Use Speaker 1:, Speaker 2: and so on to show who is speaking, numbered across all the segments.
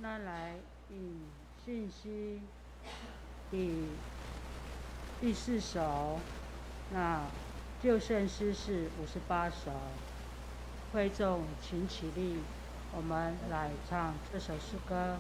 Speaker 1: 那来引信息第4首，那旧圣诗是58首。会众请起立，我们来唱这首诗歌。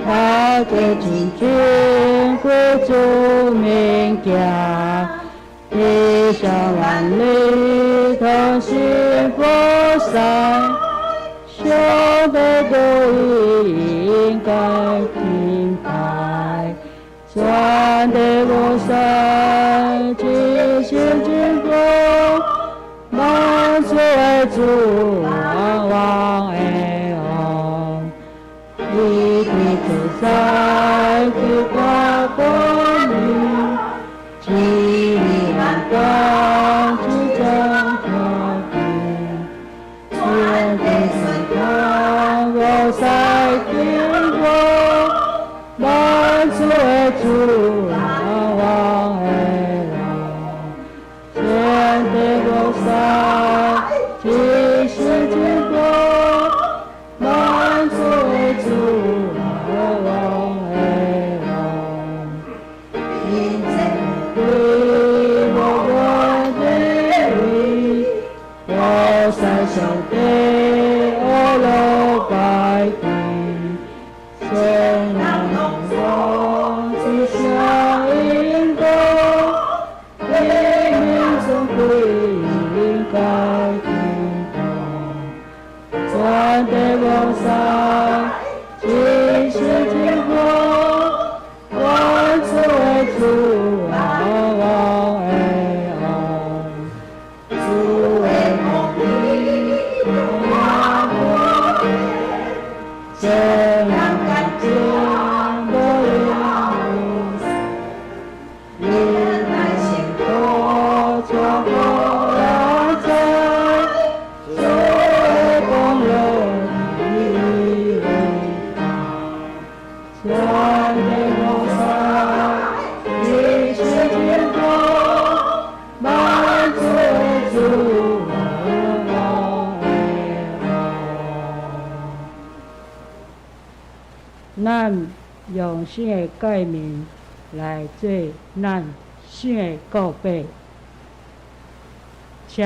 Speaker 1: 他的进军归主名家，地上万里同心佛山，兄弟都应该敬拜，传的佛山继续经过，满足为主王哎哦。一地主宰，去挂光明，激励阳光，去正和平。天地顺光，我在天国，满足为主王哎哦。天地我在，即是经过。兄弟，我老百姓，谁能我只想应该，黎明总会应该听到，传递我上，即是经过，万事为主王哎哦，主为梦里。这样感觉我有人来心头做我在，做光荣的伟大，传给我上，一世经过，满足主。咱用新的界面来做咱新的告白，请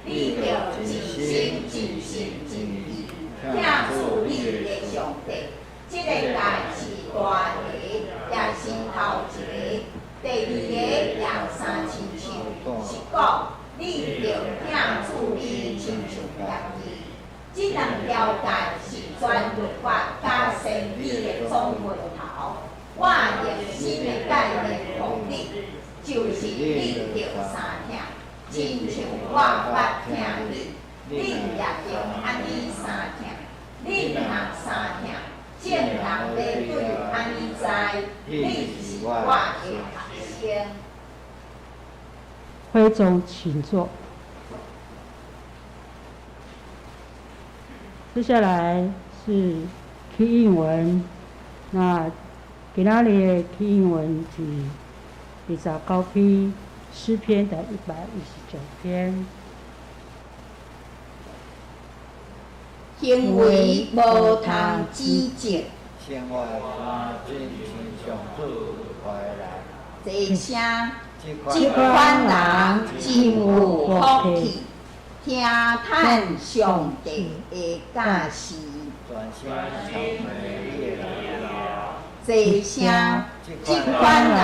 Speaker 2: 你着尽心尽心尽意听主你的上帝，这个代志大个，也是头一个。第二个也三亲像，是讲你着听主你亲像业意。这两条代是全律法加神理的总源头。我用新的概念讲你，就是你着三听，亲像我捌听你，你也着安尼三听。你若三听，众人要对安尼知，你是我的学生。
Speaker 1: 会众请坐。接下来是起应文，那今仔日的起应文是29篇诗篇的129篇。
Speaker 2: 行为无通指责，
Speaker 3: 生活山真亲像主怀来。
Speaker 2: 这声这款人真有福气。听叹上帝的教示，这声这款人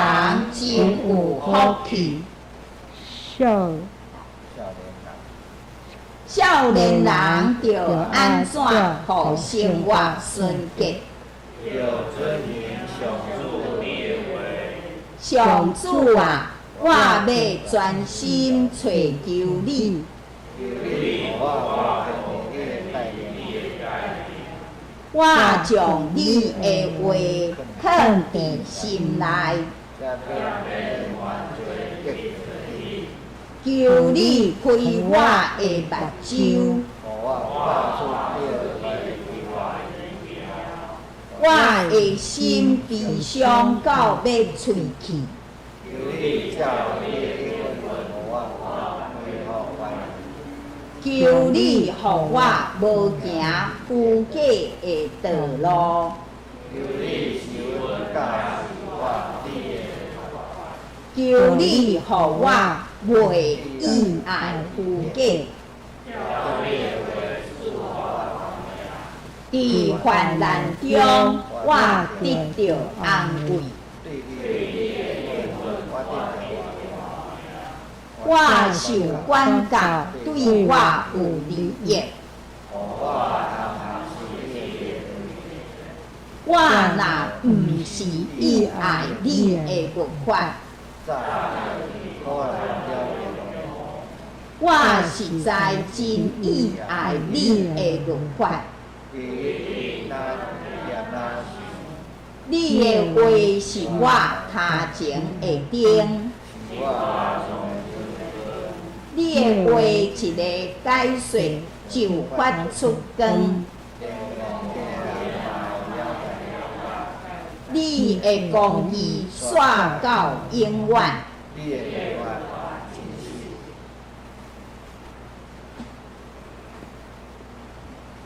Speaker 2: 真有福气。少年人着安怎互生活顺捷？上主啊，我要专心找求你。我将你的话藏伫心内，求你开我的目睭，我的心悲伤到要喙齿。求你，互我无行虚假的道路。求你，互我袂意爱虚假。伫患难中，我得到安慰。我受管教，对我有利益。我若毋是意爱你的律法，我实在真意爱你的律法。你的话是我头前的灯。你的话一个解说就发出光，你的公义煞到永远。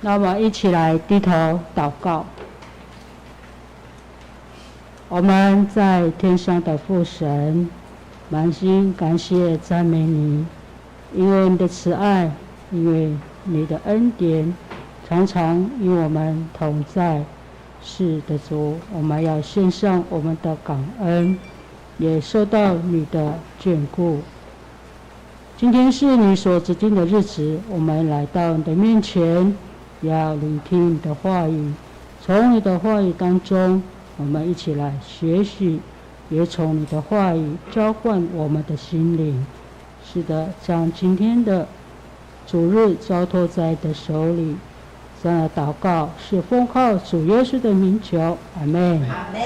Speaker 1: 那我们一起来低头祷告。我们在天上的父神，满心感谢赞美你，因为你的慈爱，因为你的恩典，常常与我们同在。是的，主，我们要献上我们的感恩，也受到你的眷顾。今天是你所指定的日子，我们来到你的面前，要聆听你的话语。从你的话语当中，我们一起来学习，也从你的话语浇灌我们的心灵。是的，将今天的主日交托在你的手里。这样的祷告是奉靠主耶稣的名求，阿们。
Speaker 2: 阿们。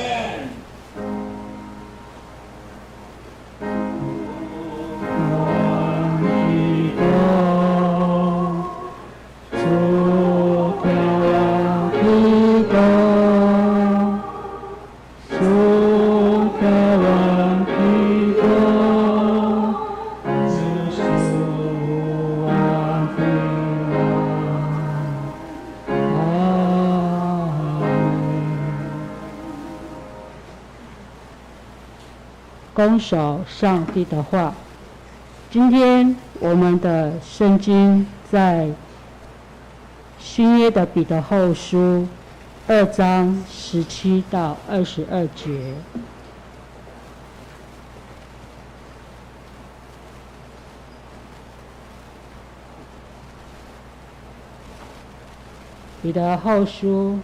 Speaker 1: 恭守上帝的话。今天我们的圣经在新约的彼得后书2章17到22节。彼得后书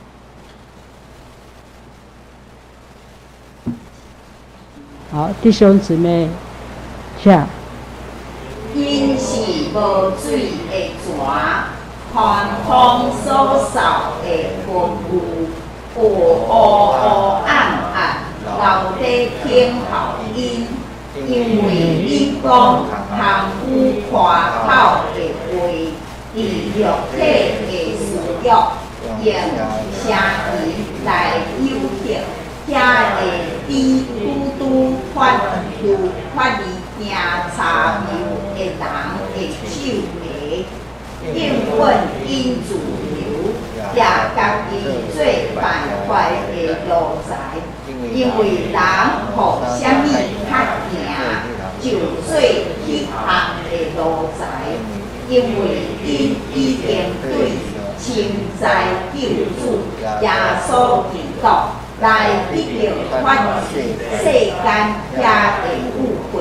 Speaker 1: 好，弟兄姊妹，下。
Speaker 2: 因是无水的泉，寒风所扫的云雾，有乌乌暗暗，留底听候因。因为你讲含有夸口的话，以肉体的事欲，用声音来诱惑。遐会比拄发离行查谬的人的手艺，应允因自由，也家己做败坏的路财。因为人互啥物较行，就做迄项的路财。因为因已经对清在救主耶稣基督。来得到发现世间遐的误会，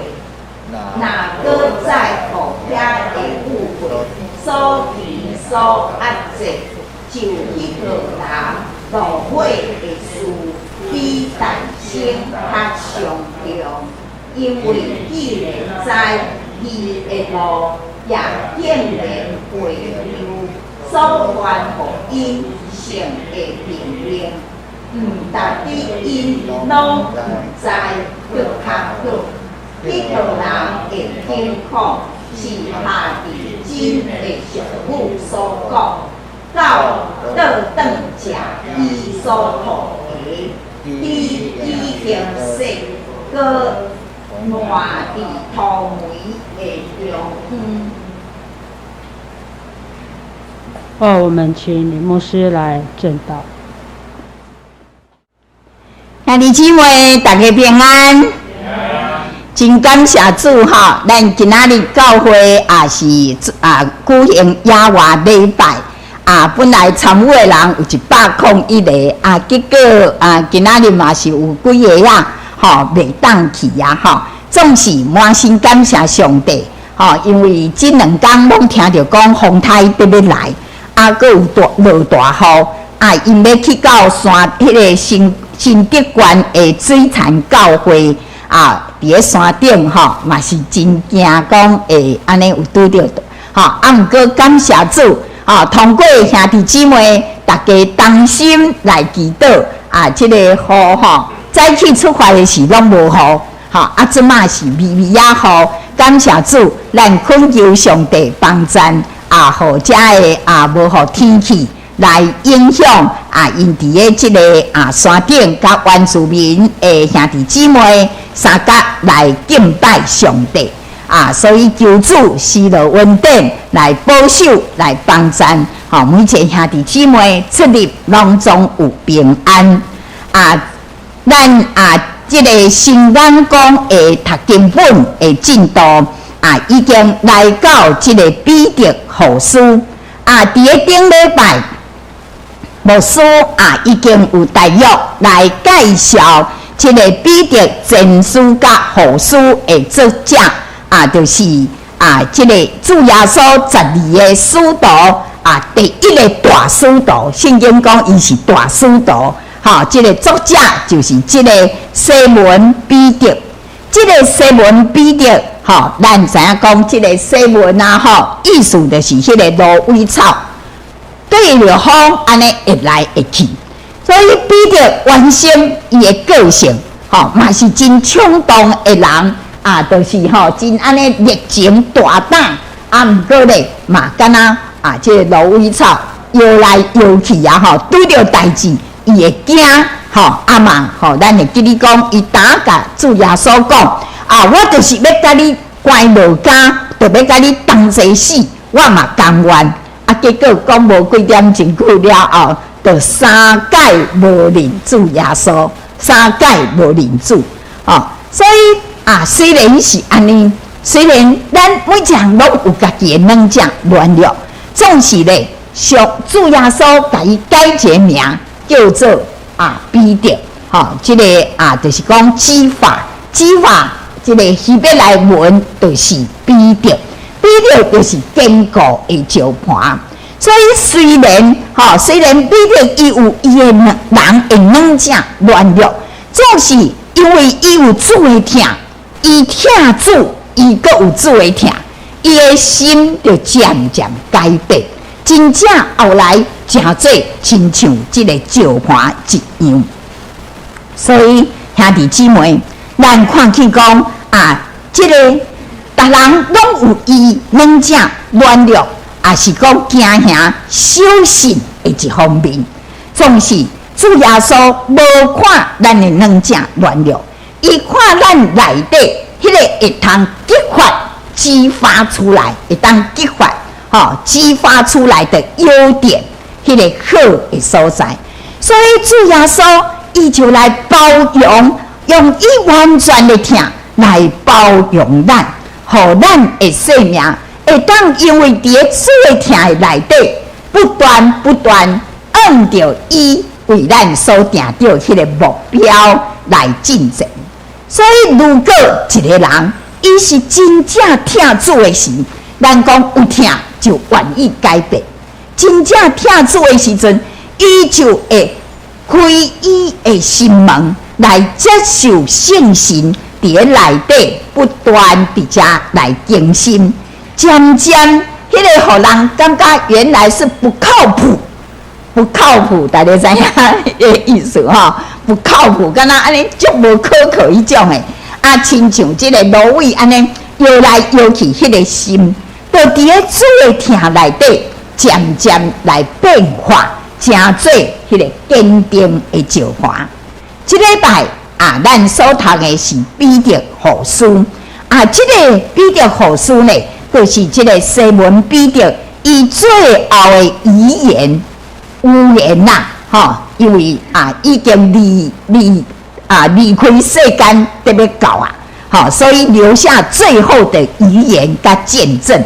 Speaker 2: 若搁再互遐的误会所牵所压制，就迄个人落悔的事比诞生较上重。因为既然知伊的路也竟然袂溜，所传互因性的命令，达底因拢毋知，欲较好。彼号人会听苦，是下地真的上母所讲。到倒转食伊所吐的，伊已经说过换伫土梅的中央。
Speaker 1: 我们请李牧师来证道。
Speaker 4: 兄弟姊妹，大家平安。真感谢主哈！咱今仔日教会也是举行野外礼拜本来参与的人有101个结果今仔日嘛是有几个未当去总是满心感谢上帝因为这2天拢听到讲风台要来佫有落大雨因要去到山迄个新德县的水产教会伫咧山顶嘛是真惊讲会安尼有拄着毋过感谢主通过兄弟姊妹大家同心来祈祷这个雨早起出发的时拢无雨即马是微微仔雨，感谢主，咱恳求上帝帮赞互遮的无雨天气来影响因伫咧即个山顶甲原住民的兄弟姊妹三甲来敬拜上帝所以求主施落稳定来保守来帮赞每一个兄弟姊妹出入拢总有平安咱即个新眼光的读经本的进度已经来到即个彼得后书伫个顶礼拜牧师已经有大约来介绍即个彼得前书甲后书的作者就是即个主耶稣12个使徒第1个大使徒，圣经讲伊是大使徒即个作者就是即个西门彼得。即个西门彼得咱知影讲即个西门意思就是迄个芦苇草，对着风安尼会来会去，所以彼得原先伊的个性嘛是真冲动的人就是真安尼热情大胆毋过咧嘛敢若即个芦苇草摇来摇去拄着代志伊会惊嘛咱会记你讲伊打甲主耶稣讲我就是要甲你关落监，就要甲你同齐死，我嘛甘愿结果讲无几点钟久了后，就3届无认主耶稣，3届无认主所以虽然是安尼，虽然咱每一项拢有家己的软弱软弱，总是咧属主耶稣甲伊改一个名叫做彼得即个就是讲基法即个希伯来文就是彼得就是坚固的石盘。所以虽然彼得伊有伊的人的软弱软弱，总是因为伊有主的疼，伊疼主，伊阁有主的疼，伊的心就渐渐改变，真正后来真做亲像即个石盘一样。所以兄弟姊妹，咱看去讲即个逐人拢有伊软弱软弱，也是讲惊吓小心的一方面。总是主耶稣无看咱的软弱软弱，伊看咱内底迄个会通激发激发出来，会当激发激发出来的优点，迄个好的所在。所以主耶稣伊就来包容，用伊完全的疼来包容咱，互咱的生命会当因为伫主的疼的内底，不断按照伊为咱所定着迄个目标来进前。所以如果一个人伊是真正疼主的时，咱讲有疼就愿意改变；真正疼主的时阵，伊就会开伊的心门来接受圣神伫咧内底不断伫遮来更新，渐渐迄个互人感觉原来是不靠谱，不靠谱，大家知影迄意思吼？不靠谱，敢若安尼足无可靠迄种诶。啊，亲像即个芦苇安尼摇来摇去，迄个心，就伫咧主诶听内底，渐渐来变化，成做迄个坚定诶石花。即礼拜啊，咱所读诶是彼得后书啊，即个彼得后书呢，就是即个西门彼得伊最后诶遗言。有言呐，吼，因为啊已经离开世间，得要到啊，好，所以留下最后的遗言甲见证。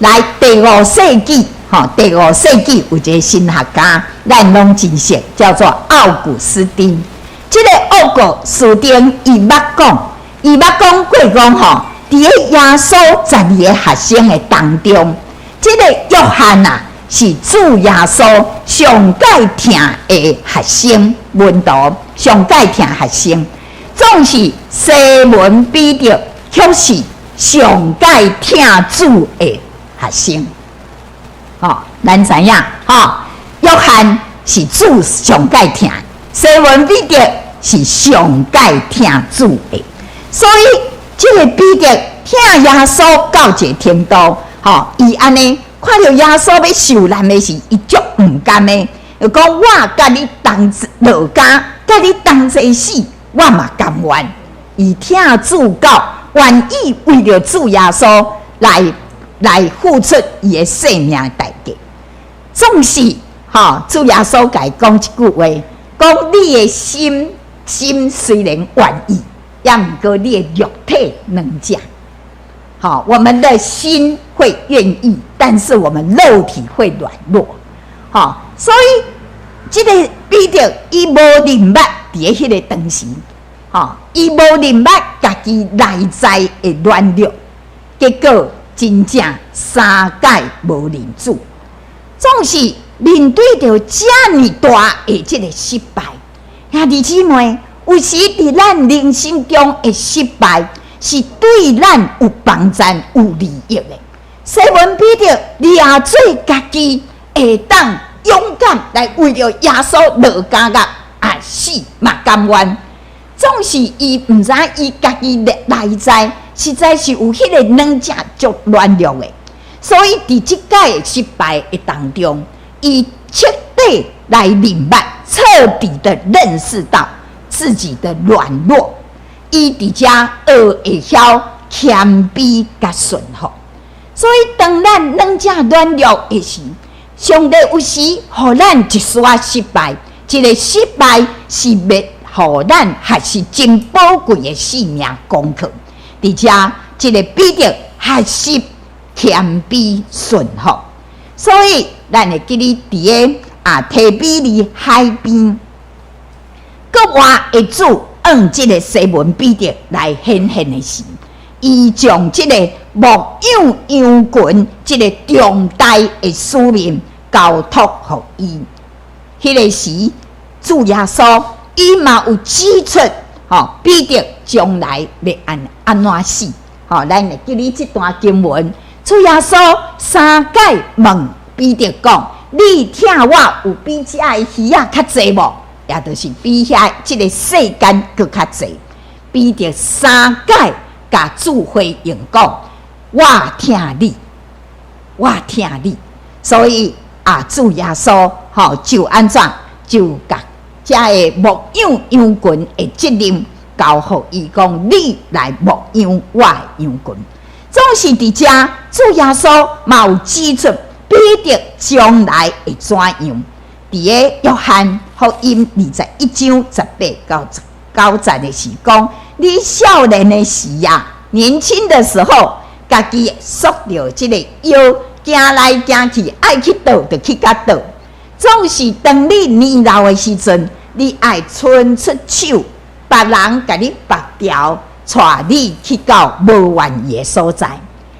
Speaker 4: 来第5世纪，吼，第5世纪有一个神学家，咱拢真熟，叫做奥古斯丁。这个奥古斯丁伊捌讲过讲吼，伫咧耶稣12个学生的当中，这个约翰啊。是主耶稣上界听的学生门徒，上界听学生，总是西门彼得却是上界听主的学生。咱知影约翰是主上界听，西门彼得是上界听主的，所以这个彼得听耶稣到一个程度，伊安尼。看到耶稣要受难的时，伊足唔甘的，就讲我甲你同落家，甲你同齐死，我嘛甘愿。伊听主教，愿意为了主耶稣来付出伊的生命代价。总是主耶稣甲伊讲一句话，讲你的心虽然愿意，也毋过你的肉体能食。我们的心会愿意，但是我们肉体会软弱，所以这个彼得伊无明白伫咧迄个当时，伊无明白家己内在的软弱，结果真正三界无认主，总是面对着这么大的这个失败。兄弟姊妹，有时伫咱人生中的失败。是对咱有帮助、有利益的。西门彼得掠做家己会当勇敢来为了耶稣落家甲死嘛甘愿。总是伊毋知伊家己内在实在是有迄个软弱足软弱的，所以伫即届的失败的当中，伊彻底来明白、彻底的认识到自己的软弱。伊伫遮学会晓谦卑甲顺服，所以当咱软弱的时，上帝有时互咱一丝失败，这个失败是要互咱还是真宝贵的性命功课。伫遮，这个彼得学习谦卑顺服，所以咱会记哩伫个提比哩海边，国外的主。这个西门彼得来显现的时，伊将这个牧养羊群这个重大的使命交托予伊。迄个时，主耶稣伊嘛有指出，彼得将来要安怎死。咱来记哩这段经文，主耶稣三界问彼得讲：“你听我有比这的鱼仔较济无？”也就是比遐这个世间搁较济，彼得三界甲主回应讲：“我听你，我听你。”所以主耶稣就安怎就甲这个牧养羊群的责任交予伊讲：“你来牧养我的羊群。”总是伫遮，主耶稣嘛有指出彼得将来会怎样。伫个约翰福音21章18到19节的时讲，你少年的时年轻的时候，家己束着这个腰，行来行去，爱去倒就去甲倒。总是当你年老的时阵，你爱伸出手，别人甲你拔掉，带你去到无愿意的所在。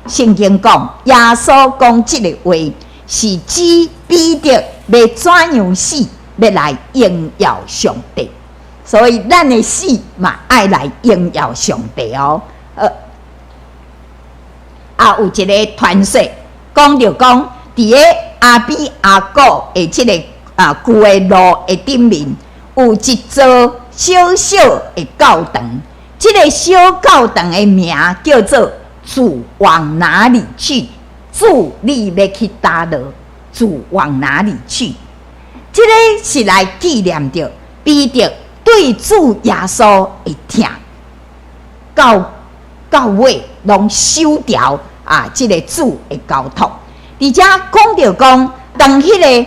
Speaker 4: 圣经讲，耶稣讲这个话，是指彼得要怎样死，要来荣耀上帝。所以咱的死嘛，爱来荣耀上帝哦。有一个传说，讲着讲，伫个阿比阿古的即个旧的路的顶面，有一座小小的教堂。即个小教堂的名叫做“主往哪里去？主你要去叨落？主往哪里去？”这个是来纪念着彼得对主耶稣的疼，到尾拢守条这个主的交托。而且讲着讲，当迄个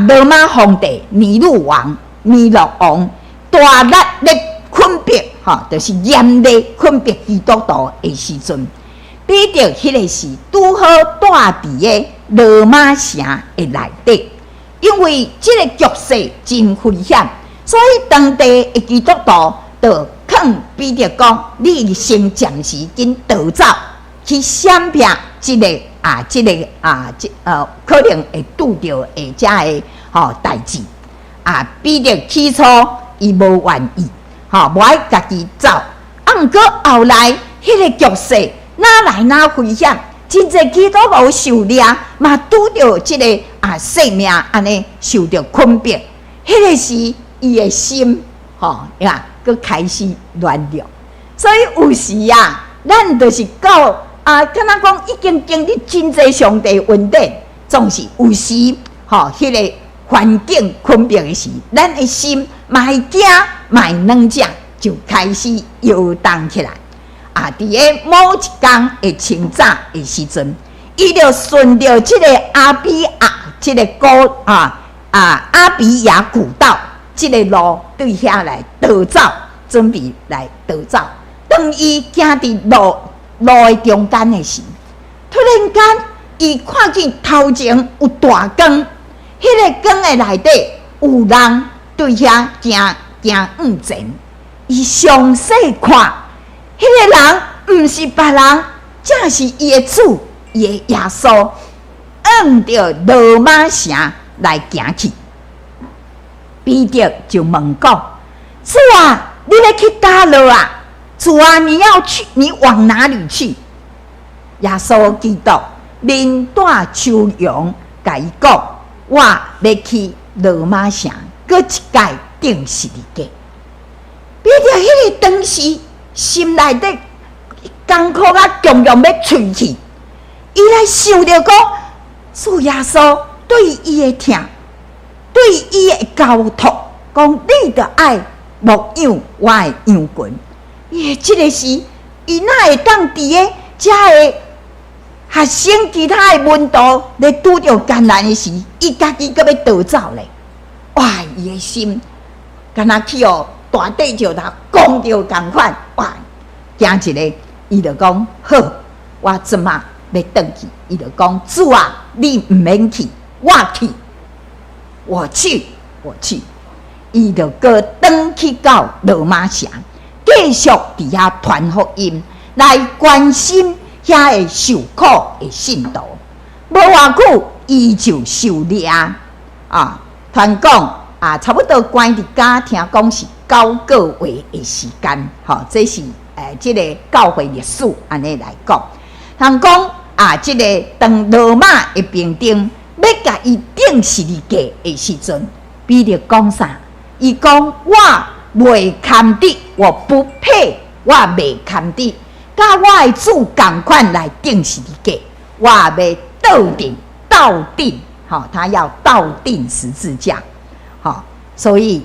Speaker 4: 罗马皇帝尼禄王大力咧困迫，就是严厉困迫基督徒的时阵，彼得迄个是拄好住伫个罗马城的内底。因为这个局势真危险，所以当地的基督徒就劝彼得讲：“你先暂时紧逃走，去闪避这个可能会拄着的这个代志。”彼得起初伊无愿意，无爱家己走。毋过后来迄个局势哪来哪危险。真侪基督徒受掠，嘛拄着即个性命安尼受着困迫，迄个时伊的心佮开始软弱。所以有时咱就是到敢若讲已经经历真侪上帝恩典，总是有时迄个环境困迫的时，咱的心嘛会惊，嘛会软弱，就开始摇动起来。伫个某一天的清早的时阵，伊就顺着即个阿比亚古道即个路对遐来逃走，准备来逃走。当伊行伫路的中间的时，突然间伊看见头前有大光，迄个光的内底有人对遐行往前。伊详细看。迄个人毋是别人，正是伊的主，伊的耶稣，按着罗马城来行去。彼得就问讲：“主啊，你要去叨落啊？主啊，你要去，你往哪里去？”耶稣基督面带笑容，甲伊讲：“我要去罗马城，搁一届定时日过。”彼得迄个当时。心内底艰苦强要吹去，伊来想着讲，主耶稣对伊的疼，对伊的交托，讲你的爱牧养我的羊群。伊即个时，伊哪会当伫个遮个学生其他的门徒咧拄着艰难的时，伊家己搁要逃走咧？哇！伊的心敢若去大地石头讲着共款，哇！行一个，伊就讲好，我即马要转去。伊就讲主啊，你毋免去，我去，我去。伊就搁转去到罗马城，继续伫遐传福音，来关心遐个受苦的信徒。无偌久，伊就受掠传讲差不多关伫家，听讲是9个月的时间，这是这个教会历史安尼来讲。通讲这个当罗马的兵丁要甲伊定十字架的时阵，彼得讲啥？伊讲我未堪的，我不配，我未堪的，甲我的主同款来定十字架，我要倒定，他要倒定十字架。所以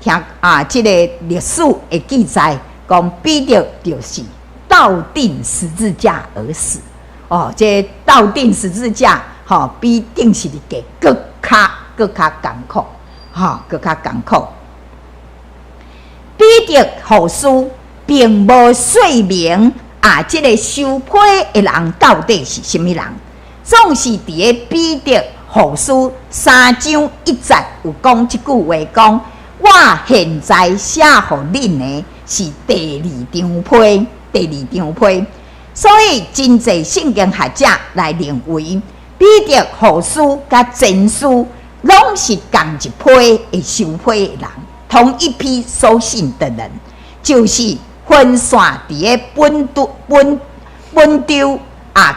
Speaker 4: 听这个历史的记载讲，彼得就是倒定十字架而死。这倒定十字架，比定十字架更较艰苦，更较艰苦。彼得后书并无说明这个受批的人到底是什么人，总是伫个彼得后书3章1节有讲即句话，讲我现在写互恁的是第二张批。所以真侪圣经学者来认为，彼得后书甲前书拢是同一批的受批的人，同一批所信的人，就是分散伫个本州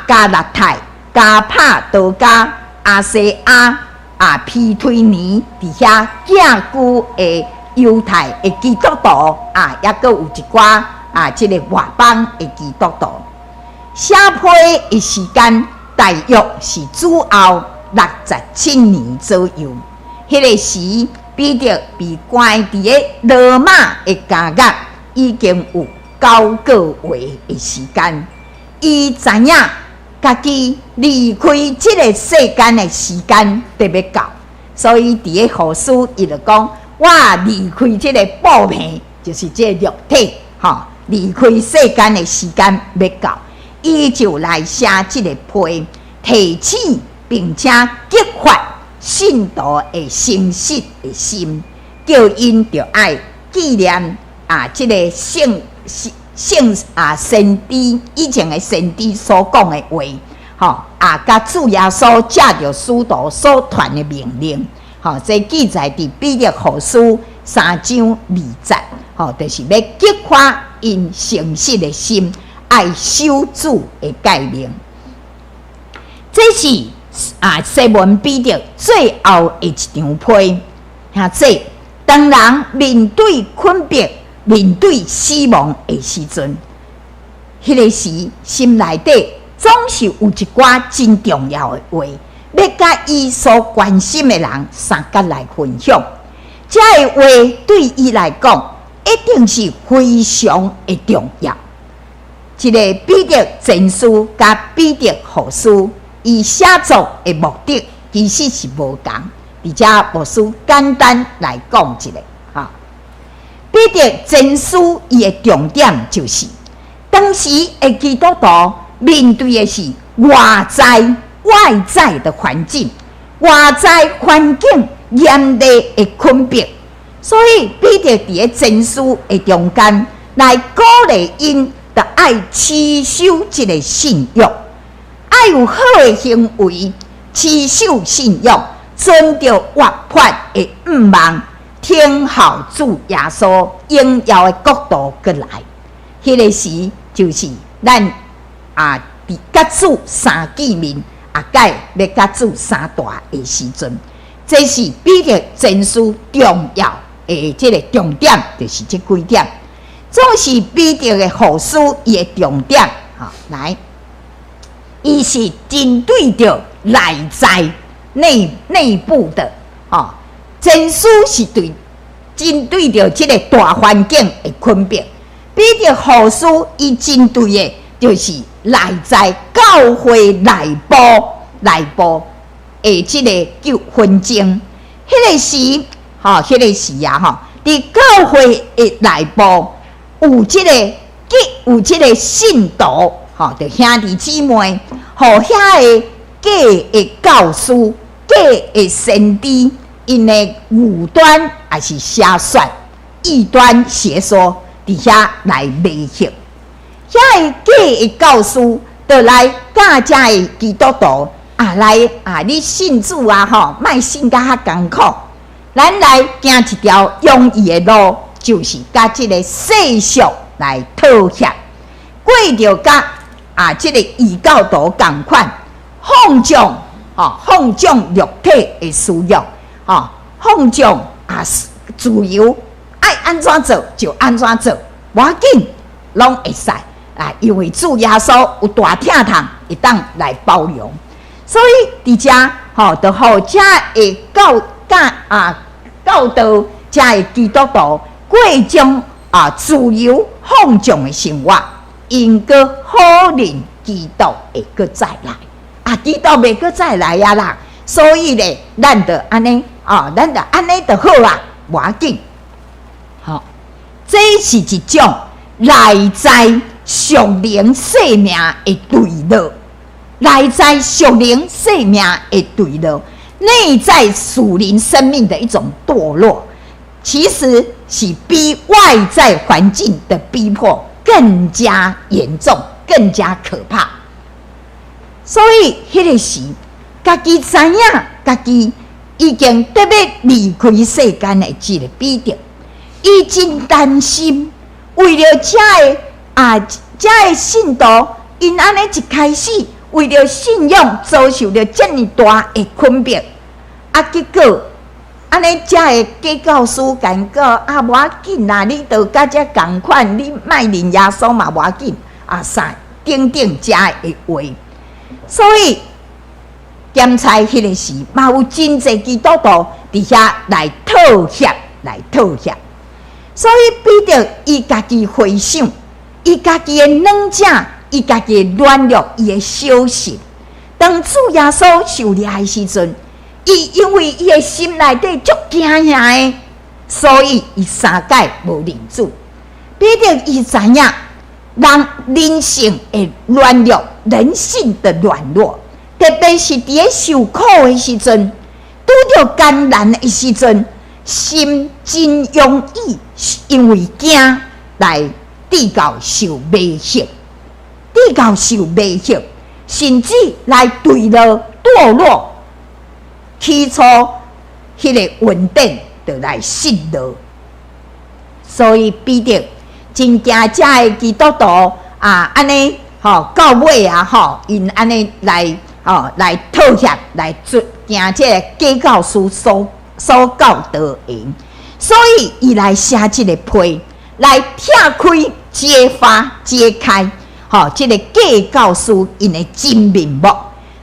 Speaker 4: 加勒泰加帕多加阿西阿皮推尼伫遐寄居的犹太的基督徒也阁有一寡即个外邦的基督徒。写批的时间大约是主后67年左右。迄个时，彼得被关伫个罗马的监狱，已经有9个月的时间。伊知影家己离开这个世间的时间特别到，所以伫个后书伊就讲：我离开这个布皮，就是这个肉体，离开世间的时间要到。伊就来写这个批，提起并且激发信徒的诚实的心，叫因着爱纪念这个圣先知以前的先知所讲的话，甲主耶稣借着使徒所传的命令，这记载伫彼得后书3章2节，就是要激发因诚实的心。爱守主的概念，这是西门彼得最后的一张批。这当人面对困迫、面对死亡的时阵，迄个时心内底总是有一寡真重要的话，要甲伊所关心的人相甲来分享。这个话对伊来讲，一定是非常的重要。一个彼得前书甲彼得后书，伊写作的目的其实是无同，而且无需简单来讲一下。彼得前书伊的重点就是，当时的基督徒面对的是外在的环境，外在环境严厉的困迫，所以彼得伫个前书的中间来鼓励因。爱持守这个信仰，爱有好的行为，持守信仰，遵着活泼的愿望，听候主耶稣荣耀的国度过来。迄个时就是咱伫甲主相见面，甲要甲主相大的时阵，这是彼得前书重要的这个重点，就是这几点。总是彼得的后书伊的重点，来，伊是针对着内在内部的，前书是针对着这个大环境的困迫，彼得后书伊针对的就是内在教会内部的这个纷争。迄个时，伫教会的内部。有这个信徒，就兄弟姊妹，互遐个假的教师、假的先知，因的武端还是邪说、异端邪说，伫遐来威胁。遐个假的教师，就来教遮的基督徒你信主莫信甲较艰苦，咱来行一条容易的路。就是甲这个世俗来妥协，过着甲这个异教徒同款，放纵肉体的需要，放纵自由，爱安怎做就安怎做，无要紧，拢会使因为主耶稣有大疼痛，会当来包容，所以伫遮就互遮的教导遮的基督徒。过种自由放纵的生活，因个好人基督会搁再来，基督袂搁再来啦，所以咧，咱就安尼就好啊，无要紧。这是一种内在属灵生命的对立，内在属灵生命的对立，内在属灵生命的一种堕落。其实是比外在环境的逼迫更加严重、更加可怕。所以迄个时，家己知影，家己已经特别离开世间的这个彼得，伊真担心，为了这个信徒，因安尼一开始为了信仰遭受了这么大的困迫，结果安尼才会假教师讲无要紧啦，你着甲这同款，你莫认耶稣嘛无要紧啥等等这的话。所以检查迄个时，嘛有真侪基督徒伫遐来妥协。所以彼得伊家己回想，伊家己的软弱，伊家己的软弱，伊的小心。当主耶稣受掠的时阵，伊因为伊的心内底足惊吓的，所以伊3届无认主。彼得伊知影人性的软弱，人性的软弱，特别是伫咧受苦的时阵，拄着艰难的时阵，心真容易因为惊来直到受威胁，甚至来坠落堕落，起初迄个稳定就来失落。所以彼得真惊这的基督徒安尼到尾因安尼来妥协，来惊这个假教师所教导因，所以伊来写这个批，来拆开、揭开，这个假教师因的真面目，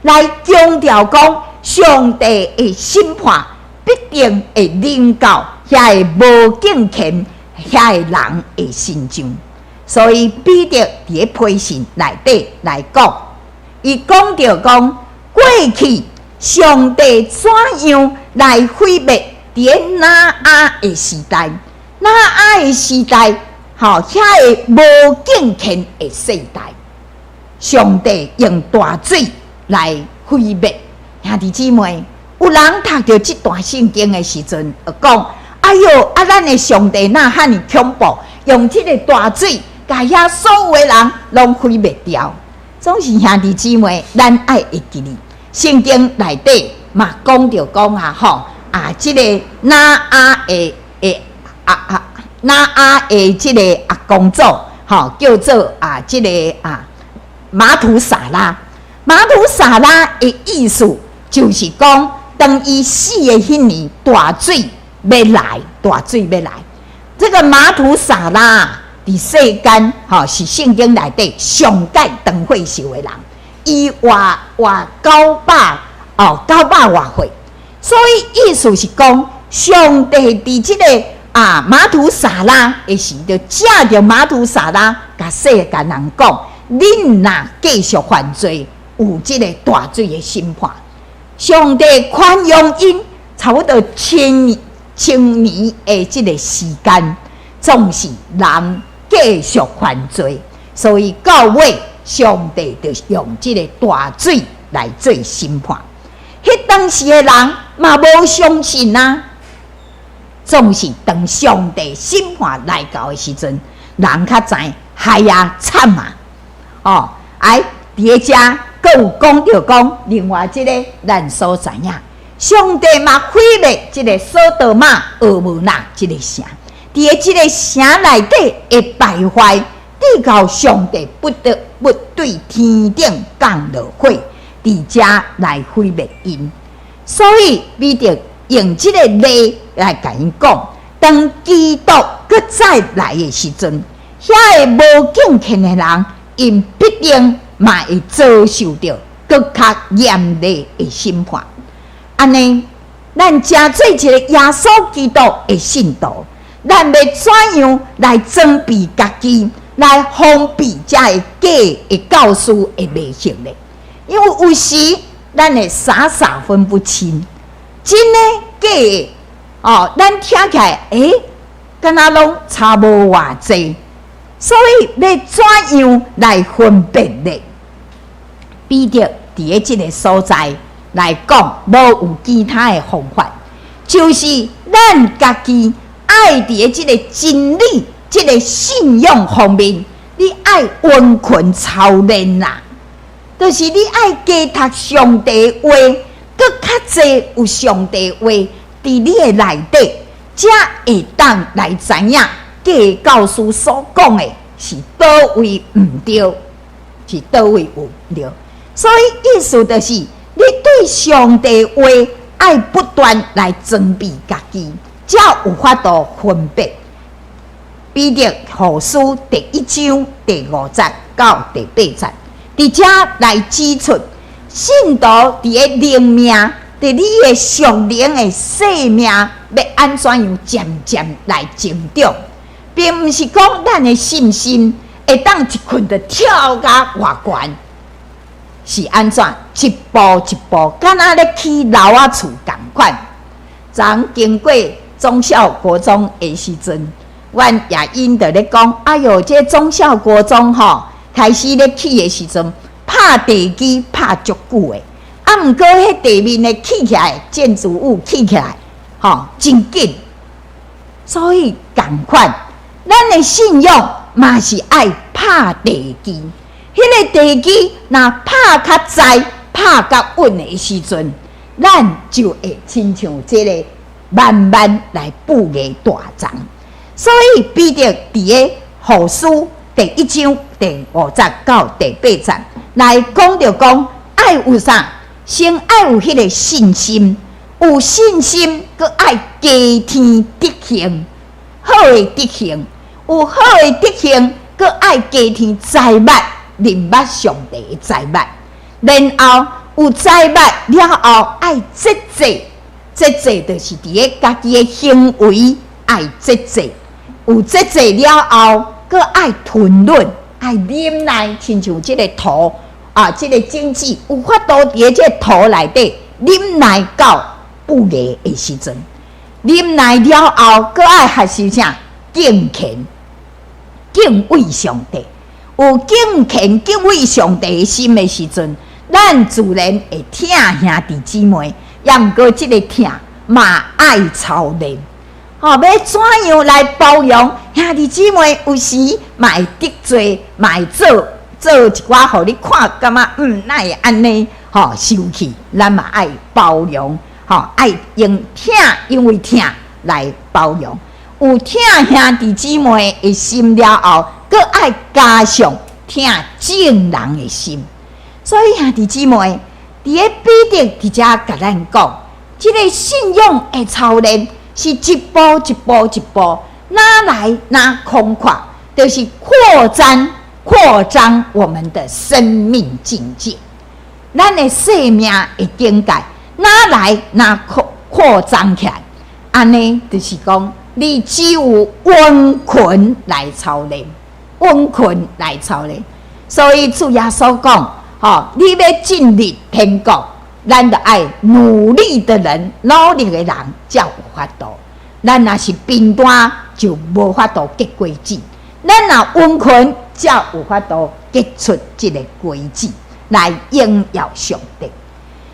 Speaker 4: 来强调讲上帝的审判必定会临到遐个无敬虔、遐个人的心中。所以彼得伫咧批信内底来讲，伊讲着讲过去上帝怎样来毁灭伫咧拿阿的时代，遐个无敬虔的世代，上帝用大水来毁灭。兄弟姊妹，有人读到这段圣经的时阵，就讲：哎哟，咱的上帝哪遐尼恐怖，用这个大水把遐所有的人拢毁灭掉。总是兄弟姊妹，咱爱会记哩。圣经内底嘛讲着讲这个拿阿的这个公主叫做这个马土撒拉。马土撒拉的意思就是讲，当伊死的迄年，大水要来。这个马土撒拉伫世间是圣经内底上界长岁寿的人，伊活900外岁。所以意思是讲，上帝伫这个马土撒拉的时，就借着马土撒拉，甲世间人讲：恁若继续犯罪，有这个大水的审判。上帝宽容因差不多千年的这个时间，总是人继续犯罪，所以到尾上帝就用这个大水来做审判。迄当时的人嘛无相信总是当上帝审判来到的时阵，人较知害惨伫咧遮佫有讲着讲，另外这个咱所知影，上帝嘛毁灭这个索多玛、蛾摩那这个城，伫咧这个城内底会败坏，直到上帝不对天顶降落火，伫遮来毁灭因。所以彼得用这个例来甲因讲，当基督搁再来的时阵，遐个无敬虔的人，因必定嘛会遭受到更较严厉的审判。安尼，咱真做一个耶稣基督的信徒，咱要怎样来装备家己，来防备这个假的教师的迷信呢？因为有时咱会傻分不清，真的假的咱听起来敢若拢差无偌济，所以要怎样来分辨呢？彼得伫咧这个所在来讲，无有其他的方法，就是咱家己爱伫咧这个真理、这个信仰方面，你爱温困操练啦。就是你爱加读上帝话，搁较济有上帝话伫你的内底，才会当来知影假教师所讲的是倒位毋对，是倒位有对。所以意思就是，你对上帝话爱不断来装备家己，才有法度分别。彼得后书第1章第5节到第8节，伫遮来指出，信徒伫个灵命，伫你的属灵的生命，要安怎样渐渐来成长，并毋是讲咱的信心会当一困就跳甲外悬，是安怎一步一步，敢若咧起楼仔厝共款。昨经过忠孝国中的时阵，阮也因着咧讲，哎哟，这忠孝国中吼，开始咧起的时阵，拍地基拍足久的，啊，毋过迄地面的起起来，建筑物起起来，吼，真紧。所以共款，咱的信仰嘛是爱拍地基。迄个地基若拍较栽、拍较稳的时阵，咱就会亲像这个慢慢来步个大长。所以彼得伫个后书第1章第5节到第8节来讲着讲，爱有啥？先爱有迄个信心，有信心，佮爱加添德行，好的德行，有好的德行，佮爱加添财物，认捌上帝的财物。然后有财物了后，爱节制，节制就是伫个家己的行为爱节制。有节制了后，佮爱吞忍，爱忍耐，亲像这个土啊，这个经济有法度伫这土内底忍耐到不热的时阵，忍耐了后，佮爱学习啥敬虔、敬畏上帝。有敬虔、敬畏上帝的心的时阵，咱自然会疼兄弟姊妹，也毋过这个疼嘛爱操练。要怎样来包容兄弟姊妹？有时嘛会得罪，嘛会做一寡，互你看感觉哪会安尼？生气，咱嘛爱包容，爱用疼，因为疼来包容。有疼兄弟姊妹的心了后，佮爱加上疼正人的心。所以兄弟姊妹，伫个彼得伫遮甲咱讲，这个信仰的操练。是一步一步一步，哪来哪空跨，就是扩张我们的生命境界。咱的生命的境界，哪来哪扩张起来？安尼就是讲，你只有温困来操练，温困来操练。所以主耶稣讲，你要进入天国。咱就爱努力的人，努力的人才有法度。咱若是贫惰，就无法度结果子。咱若温困，才有法度结出这个果子来荣耀上帝。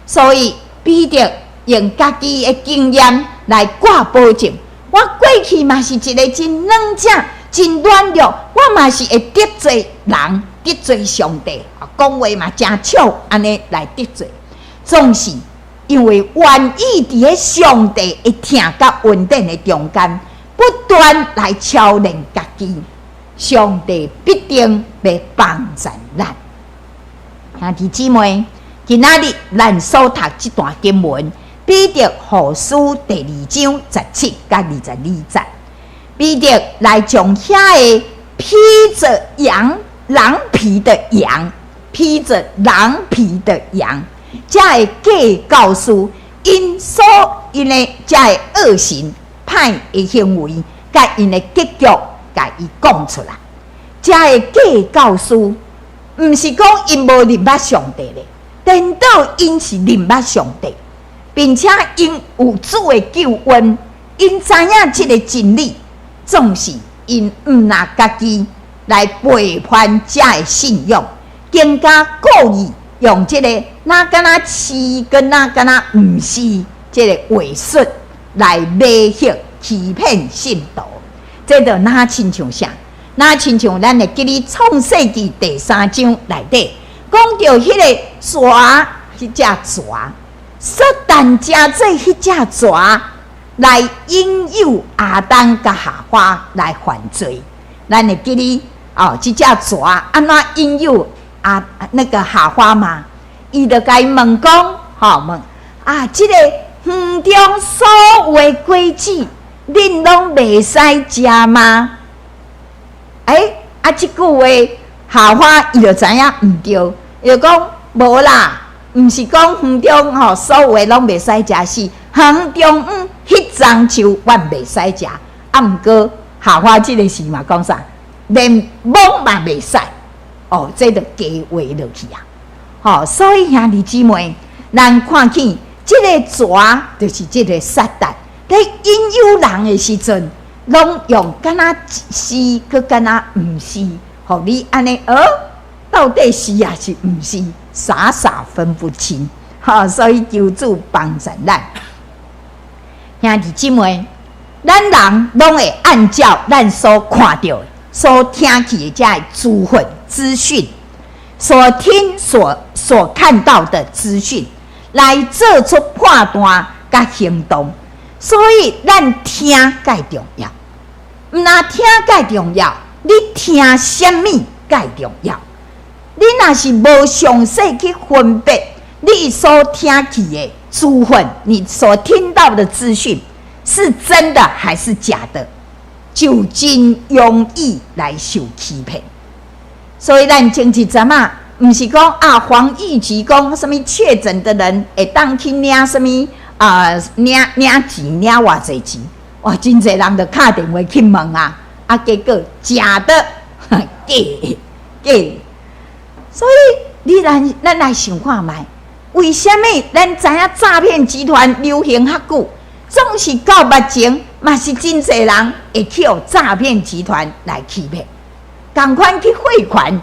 Speaker 4: 所以彼得用家己的经验来挂保证，我过去嘛是一个真软者、真软弱，我嘛是会得罪人、得罪上帝，讲话嘛真笑，安尼来得罪。总是因为愿意伫个上帝的疼甲稳定的中间，不断来操练家己，上帝必定要帮助咱。兄弟姊妹，今仔日咱所读这段经文，彼得后书第2章17到22节，彼得来将遐个披着狼皮的羊，披着狼皮的羊。才会假告诉因的才会恶行歹的行为，甲因的结局，甲伊讲出来。才会假告诉，毋是讲因无认捌上帝咧，颠倒因是认捌上帝，并且因有主的救恩，因知影这个真理，总是因毋拿家己来背叛这的信仰，更加故意。用这个哪敢若是跟哪敢若毋是这个话术来迷惑欺骗信徒，这就哪亲像啥？哪亲像咱会记哩创世纪第3章内底讲到迄个蛇，迄只蛇，撒旦加做迄只蛇来引诱亚当甲夏娃来犯罪。咱会记哩这只蛇安怎引诱那个夏娃嘛，伊就甲伊问讲，问啊，即个园中所有的果子，恁拢袂使食吗？即句话校花伊就知影毋对，伊就讲无啦，毋是讲园中所有的拢袂使食，是园中迄丛树阮袂使食。毋过校花即个事嘛讲啥，连摸嘛袂使。这就加话落去啊！所以兄弟姊妹，咱看见即个蛇就是即个撒旦，在引诱人的时阵，拢用敢若是，佮敢若毋是，互你安尼到底是也是毋是，傻傻分不清。所以求主帮助咱，兄弟姊妹，咱人拢会按照咱所看到的、所听见的这资讯。资讯所听所看到的资讯，来做出判断甲行动，所以咱听介重要。毋那听介重要，你听什么介重要？你若是无详细去分别你所听见的资讯，你所听到的资讯是真的还是假的，就真容易来受欺骗。所以咱前一阵毋是讲防疫局讲什么确诊的人会当去领什么领钱领偌济钱，哇，真侪人就打电话去问结果假的假的。所以咱来想看觅，为什么咱知影诈骗集团流行遐久，总是到目前嘛是真侪人会去互诈骗集团来欺骗？赶快去汇款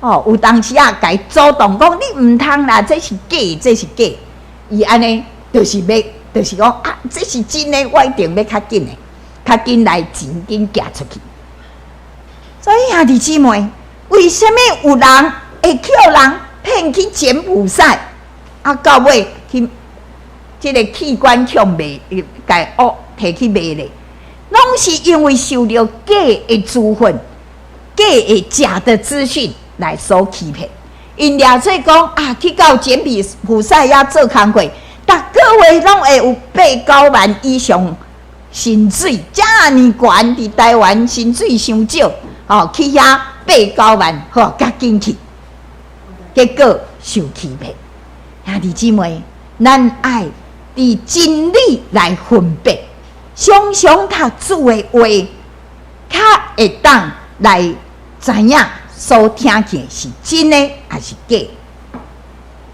Speaker 4: 有当时甲伊主动讲你毋通啦，这是假，这是假。伊安尼就是讲这是真的，我一定要较紧来钱紧寄出去。所以兄弟姊妹，为什么有人会叫人骗去柬埔寨到尾去这个器官去卖，甲摕去卖咧？拢是因为受到假的资讯。假的假的资讯来所欺骗，因掠做讲去到柬埔寨遐做工课，逐个月拢会有8-9万以上薪水，遮尼悬伫台湾薪水伤少，去遐8-9万，甲紧去，结果受欺骗。兄弟姊妹，咱爱伫真理来分别，常常读主的话，较会当来。知影所听见是真的还是假？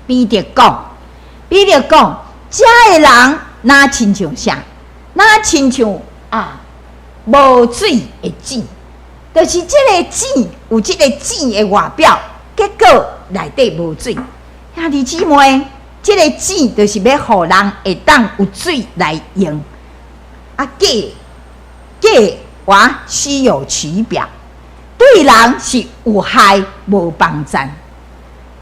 Speaker 4: 彼得讲，遮个人哪亲像啥？哪亲像无水的井，就是这个井有这个井的外表，结果内底无水。兄弟姊妹，这个井就是要互人会当有水来用。假话虚有其表。对人是有害无帮助，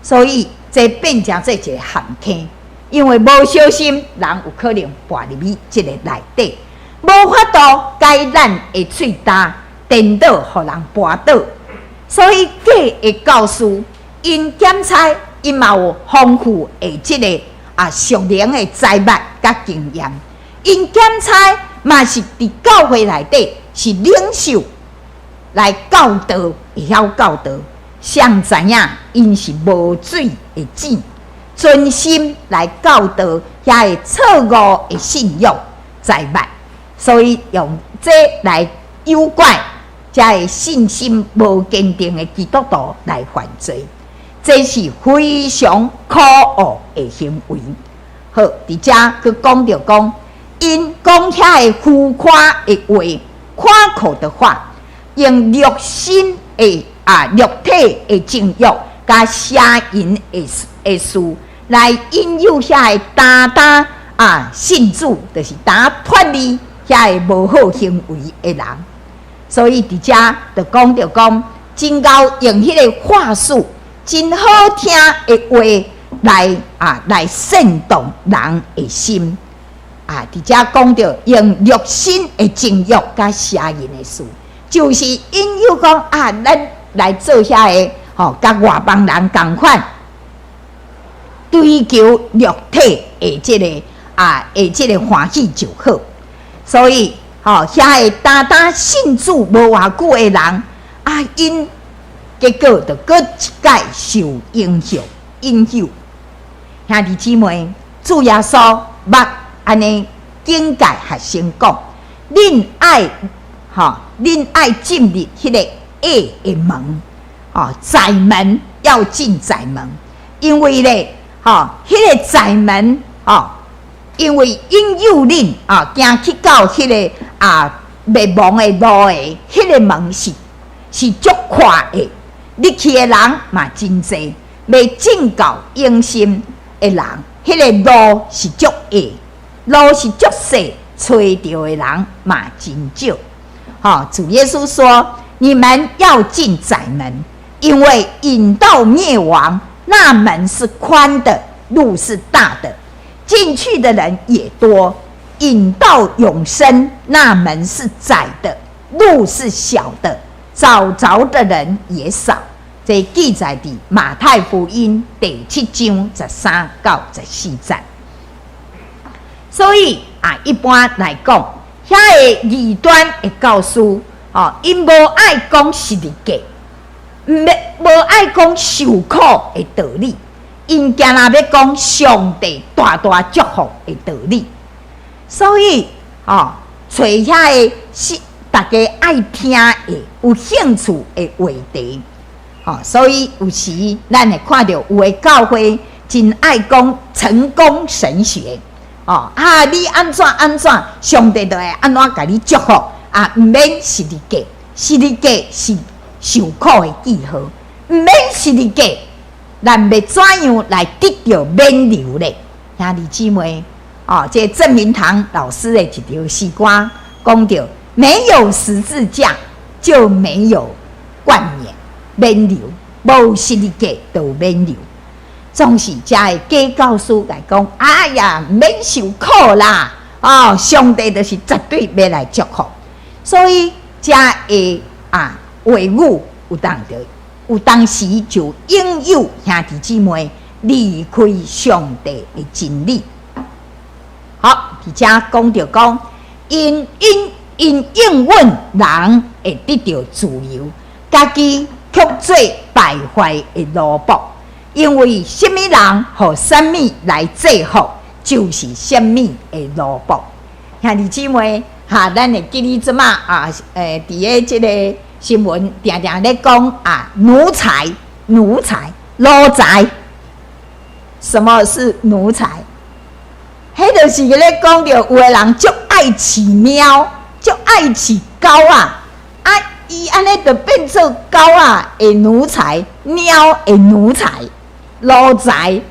Speaker 4: 所以这变成这一个陷阱。因为无小心，人有可能滑入去这个内底，无法度改咱的喙焦颠倒，互人绊倒。所以假的教师因检查，因嘛有丰富的这个熟练的财物甲经验，因检查嘛是伫教会内底是领袖。来教导，会晓教导，谁知影因是无水的井，专心来教导遐个错误的信仰财物，所以用这来诱拐遮个信心无坚定的基督徒来犯罪，这是非常可恶的行为。好，伫遮佢讲着讲，因讲遐个浮夸的话，夸口的话。用肉身的肉体的情欲，加邪淫的事来引诱遐个单信主，就是单脱离遐个无好行为的人。所以伫遮就讲着讲，真够用迄个话术，真好听的话来煽动人的心。伫遮讲着用肉身的情欲加邪淫的事。就是引诱讲咱来做遐个甲外邦人共款，追求肉体的这个欢喜就好。所以遐个单单信主无偌久的人因结果就搁一届受影响。兄弟姊妹，主耶稣捌安尼警戒学生讲：恁爱进入迄个恶的门，窄门要进窄门，因为咧，迄个窄门，因为引诱恁行去到迄个灭亡的路的，迄个门是足宽的，入去的人嘛真济，未进到永生的人，迄个路是足矮，路是足细，找到的人嘛真少。主耶稣说：“你们要进窄门，因为引到灭亡，那门是宽的，路是大的，进去的人也多；引到永生，那门是窄的，路是小的，找着的人也少。”这记载伫马太福音第7章13到14节。所以一般来讲，遐个异端的教师，因无爱讲实日价，无爱讲受苦的道理，因惊若要讲上帝大大祝福的道理。所以找遐个大家爱听的、有兴趣的话题。所以有时咱会看到有的教会真爱讲成功神学，你安怎，上帝就会安怎甲你祝福毋免实日价，实日价是受苦的记号，毋免实日价，咱要怎样来得到免流呢？兄弟姊妹，这郑明堂老师的一条诗歌讲到：没有十字架就没有冠冕。免流，无实日价就免流。总是遮的假教师来讲，哎呀，免受苦啦！上帝就是绝对要来祝福。所以遮的话语有当时就引诱兄弟姊妹离开上帝的真理。好，伫遮讲到讲，因应允人会得到自由，家己却做败坏的奴仆，因为什么人和什么来制服，就是什么的奴仆。兄弟姊妹，咱会记哩即马伫个即个新闻常常咧讲奴才，奴才。什么是奴才？迄就是咧讲着有个人足爱饲猫，足爱饲狗伊安尼就变做狗的奴才，猫的奴才，奴才，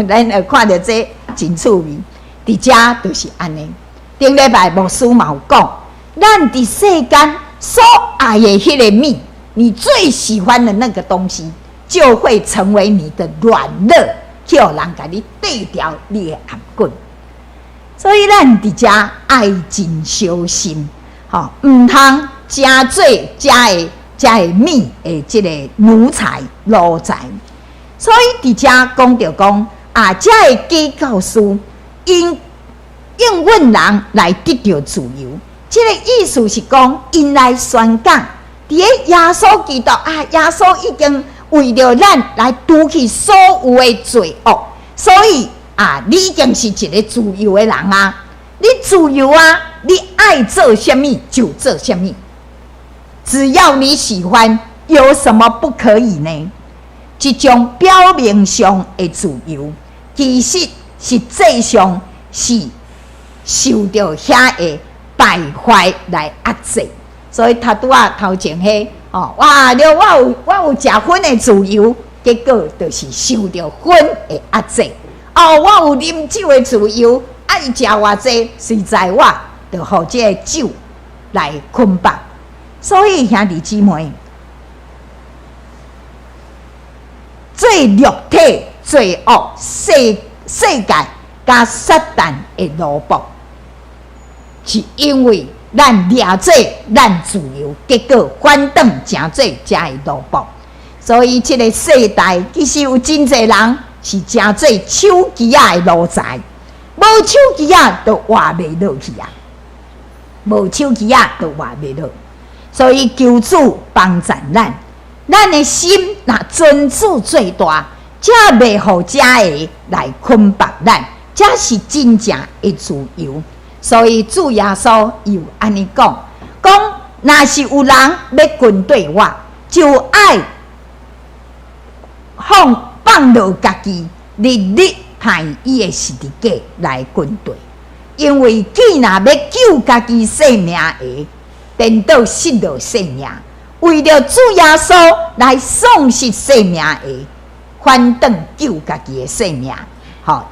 Speaker 4: 咱会看到这真趣味。伫遮就是安尼。顶礼拜牧师嘛有讲，咱伫世间所爱的迄个物，你最喜欢的那个东西，就会成为你的软肋，叫人甲你对掉你的颔棍。所以咱伫遮爱真小心，毋通真做遮的物的即个奴才。所以伫遮讲着讲遮的假教师因应允人来得到自由，即个意思是讲因来宣讲，伫个耶稣基督耶稣已经为了咱来除去所有的罪恶，所以你已经是一个自由的人你自由你爱做什么就做什么，只要你喜欢，有什么不可以呢？这种表面上的自由，其实实际上是受到遐个败坏来压制。所以他拄头前迄我有食薰的自由，结果就是受到薰的压制。我有啉酒的自由，爱食偌济，实在我就互这个酒来捆绑。所以兄弟姊妹，最肉体、罪恶、世界加撒旦的奴仆，是因为咱掠做咱自由，结果反倒成做遮的奴仆。所以这个世代其实有真侪人是真做手机仔的路财，无手机仔都活袂落去啊！无手机仔都活袂落，所以求主帮助咱的心若尊主最大，才袂互遮个来捆绑咱，才是真正的自由。所以主耶稣又安尼讲，若是有人要跟对我，就爱放落家己，日日派伊的十字架来跟对。因为既然要救家己性命的，颠倒失落性命，为了主耶稣来丧失性命的，反倒救家己的性命。好，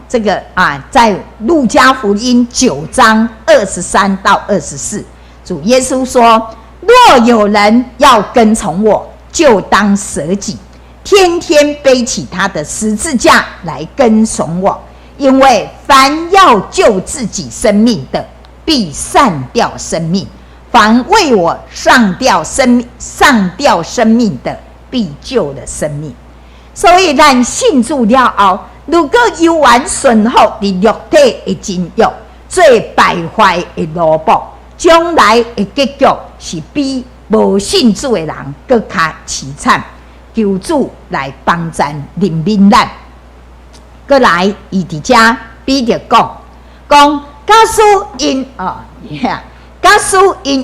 Speaker 4: 这个在路加福音9章23到24，主耶稣说：若有人要跟从我，就当舍己，天天背起他的十字架来跟从我。因为凡要救自己生命的，必丧掉生命；凡为我上吊生命的，必救了生命。所以咱信主了后，如果犹原顺服伫肉体的情欲，做败坏的奴仆，将来的结局是比无信主的人更加凄惨。求主来帮助怜悯咱。过来，伊伫遮彼得讲，假使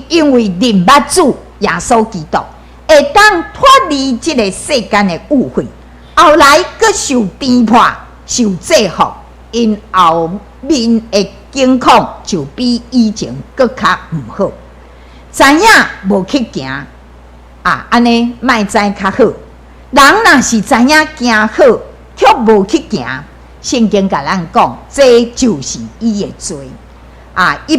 Speaker 4: 因为认捌主耶稣基督，会当脱离这个世间的污秽，后来阁受颠簸、受制服，因后面的境况就比以前阁较毋好。知影无去行安尼莫知较好。人若是知影行好，却无去行，圣经甲咱讲，这就是伊的罪。一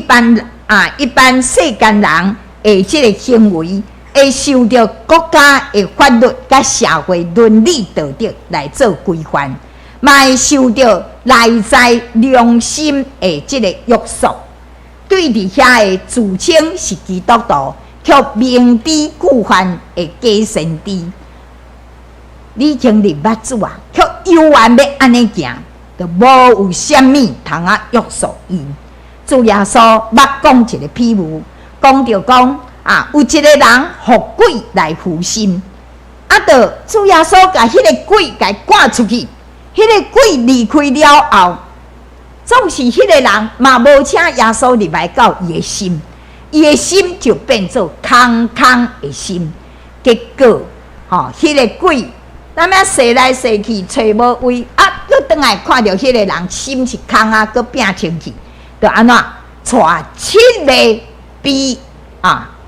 Speaker 4: 般世间人的这个行为，会受到国家的法律甲社会伦理道德来做规范，嘛会受到内在良心的这个约束。对伫遐的自称是基督徒，却明知故犯的假先知，你已经认捌主却犹原要安尼行，就无有啥物通约束伊。主耶稣捌讲一个譬喻，讲有一个人互鬼来附身，就主耶稣甲迄个鬼给赶出去，迄个鬼离开了后，总是迄个人嘛无请耶稣入来到伊的心，伊的心就变做空的心。结果迄个鬼咱们踅来踅去找无位，佫转来看到迄个人心是空佫拼清去，就安怎带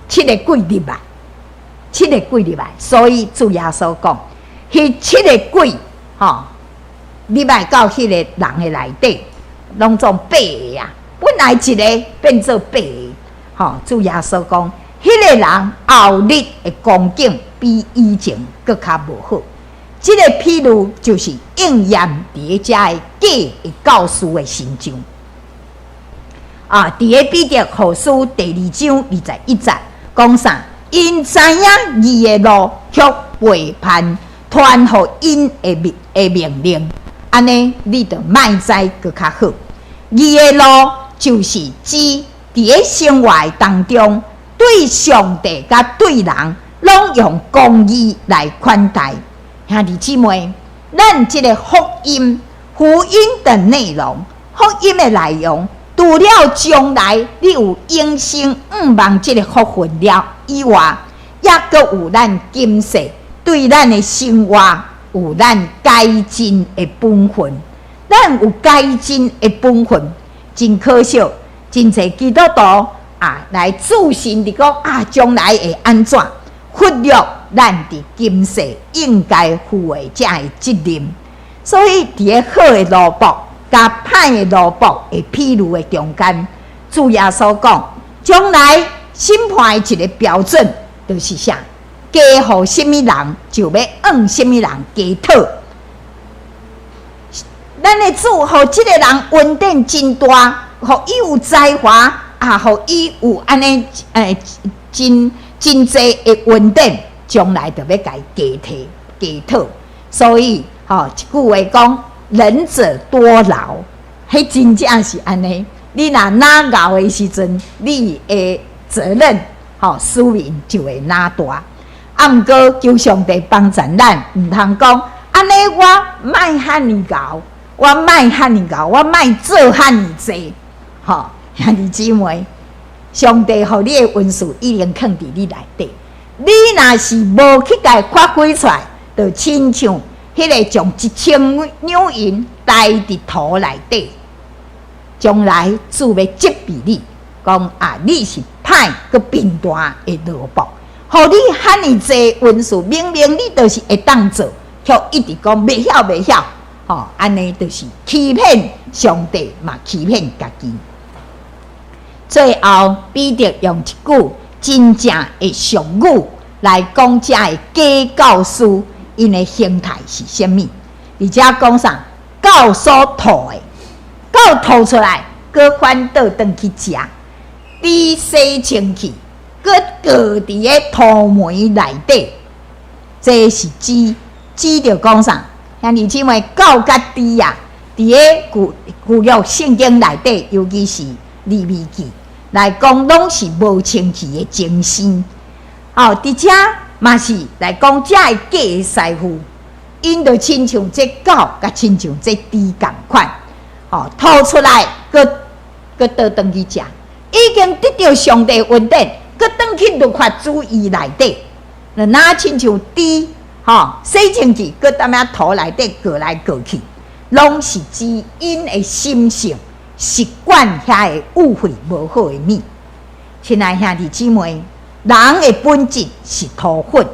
Speaker 4: 7个鬼入来，7个鬼入来。所以主耶稣讲，迄7个鬼入来到迄个人的内底，拢总8个啊，本来一个变做8个。主耶稣讲，迄个人后日的光景比以前佫较无好。这个譬喻就是应验伫遮的假的教师的心中。伫个彼得后书第2章21节讲啥？因知影义的路，却背叛传乎因的命令，安尼你就莫知佫较好。义的路就是指伫个生活当中，对上帝甲对人，拢用公义来款待。兄弟姊妹，咱这个福音的内容，福音的内容，除了将来你有永生5万这个福分了以外，也阁有咱今世对咱的生活有咱该尽的本分。咱有该尽的本分，真可惜，真侪基督徒来自信地讲将来会安怎？忽略咱伫今世应该负的这个责任。所以伫个好的奴仆甲歹的奴仆的譬喻的中间，主耶稣讲，将来审判的一个标准就是啥？加互什么人，就要按什么人加讨。咱的主互这个人恩典真大，互伊有才华互伊有安尼真济的恩典，将来就要甲伊加讨。所以一句话讲，仁者多劳，迄真正是安尼。你若哪熬的时阵，你的责任使命就会哪大。毋过求上帝帮助咱，毋通讲安尼我莫遐尼熬，我莫遐尼熬，我莫做遐尼济。兄弟姊妹，上帝互你的恩赐已经藏伫你内底。你若是无去甲发挥出来，就亲像迄个将1000两银栽伫土内底，将来主要责备你，讲你是歹佮贫惰的萝卜，互你遐尼济恩赐，明明你就是会当做，却一直讲袂晓，安尼就是欺骗上帝嘛，欺骗家己。最后，彼得用一句真正的俗语来讲这的假教师因的形态是啥物？而且讲啥？教所吐的，教吐出来，佮反倒转去食，滴洗清气，佮搁伫个土门内底，这是指着讲啥？兄弟姊妹，教甲滴啊，伫个旧约圣经内底，尤其是利未记来讲，拢是无清气的精神。伫遮嘛是来讲，遮的假的师傅，因就亲像这狗，甲亲像这猪共款，吐出来，佮倒转去食，已经得到上帝恩典，佮转去律法主义内底，哪亲像猪，洗清气，佮踮遐土内底过来过去，拢是指因的心性习惯遐的污秽无好的物。亲爱兄弟姊妹，人的本质是土粉，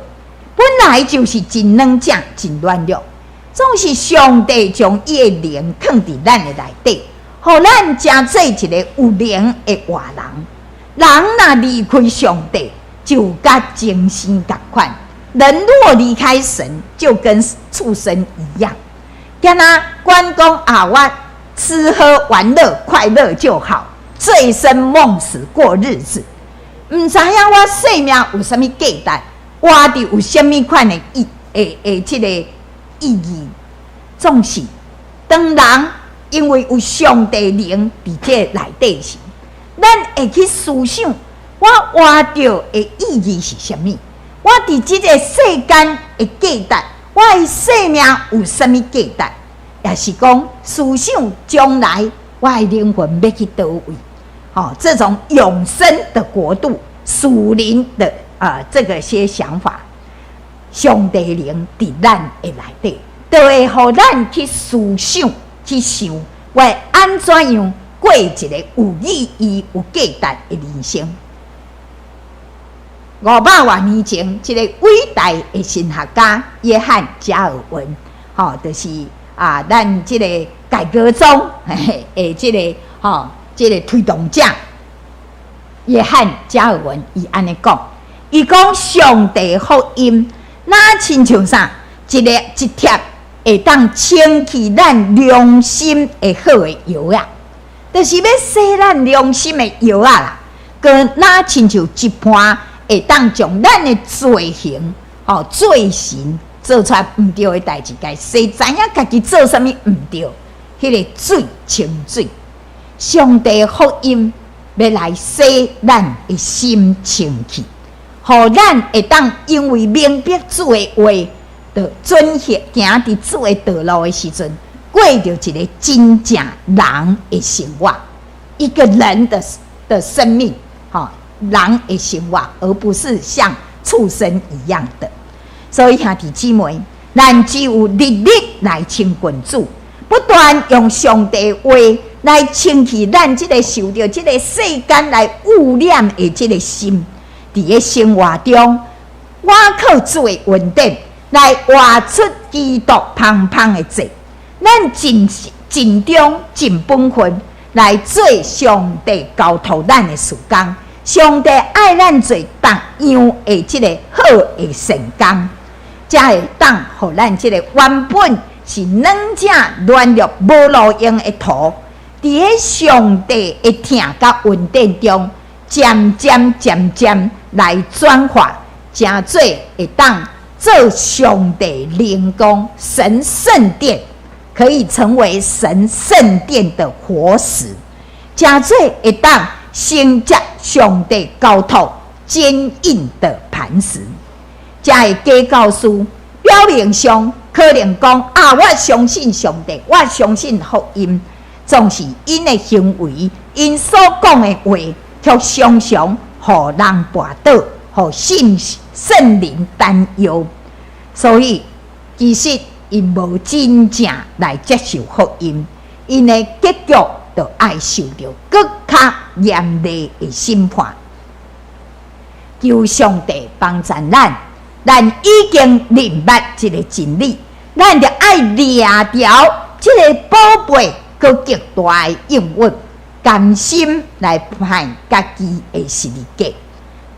Speaker 4: 本来就是真软正、真软弱，总是上帝将伊的灵放伫咱的内底，互咱成做一个有灵的活人。人若离开上帝，就甲精神同款。人若离开神，就跟畜生一样。敢若管讲我吃喝玩乐快乐就好，醉生梦死过日子，唔知影我生命有啥物价值，活着有啥物款的这个意义。总是当人因为有上帝灵伫这内底时，咱会去思想，我活着的意义是啥物？我伫这个世间的价值，我的生命有啥物价值？也是讲思想将来我的灵魂要去倒位？这种永生的国度、属灵的这个些想法，上帝灵伫咱的内底，就会互咱去思想、去想，我会安怎样过一个有意义、有价值的人生。500多年前，一个伟大的神学家约翰·加尔文，就是咱这个改革中的这个推动者约翰·加尔文，伊安尼讲，伊讲上帝福音，那亲像啥？一贴会当清去咱良心的好的药啊，就是要洗咱良心的药啊啦，跟那亲像一盘会当将咱的罪行、罪行做出来唔对的代志，该谁知影家己做啥物唔对？迄个水清水，上帝福音要来洗咱的心清气，互咱会当因为明白主的话，就准行伫主的道路的时阵，过着一个真正人的生活，一个人的生命，人的生活，而不是像畜生一样的。所以兄弟姊妹，咱只有日日来亲近主，不断用上帝话来清去咱这个受到这个世间来污染的这个心，伫个生活中，我靠主的恩典来活出基督芳芳的罪，咱尽忠尽本分来做上帝交托咱的事工。上帝爱咱做逐样的这个好的善工，才会当互咱这个原本是软正软弱无路用的土，伫个上帝的疼甲恩典中，渐渐来转化，成做会当做上帝灵宫神圣殿，可以成为神圣殿的活石，真做会当承接上帝交托坚硬的磐石。这个假教师表面上可能讲我相信上帝，我相信福音，总是因的行为，因所讲的话，却常常互人绊倒，互圣灵担忧。所以其实因无真正来接受福音，因的结局就要受到更较严厉的审判。求上帝帮助咱，咱已经明白这个真理，咱就要抓牢这个宝贝，搁极大的应允，甘心来派家己的十字架，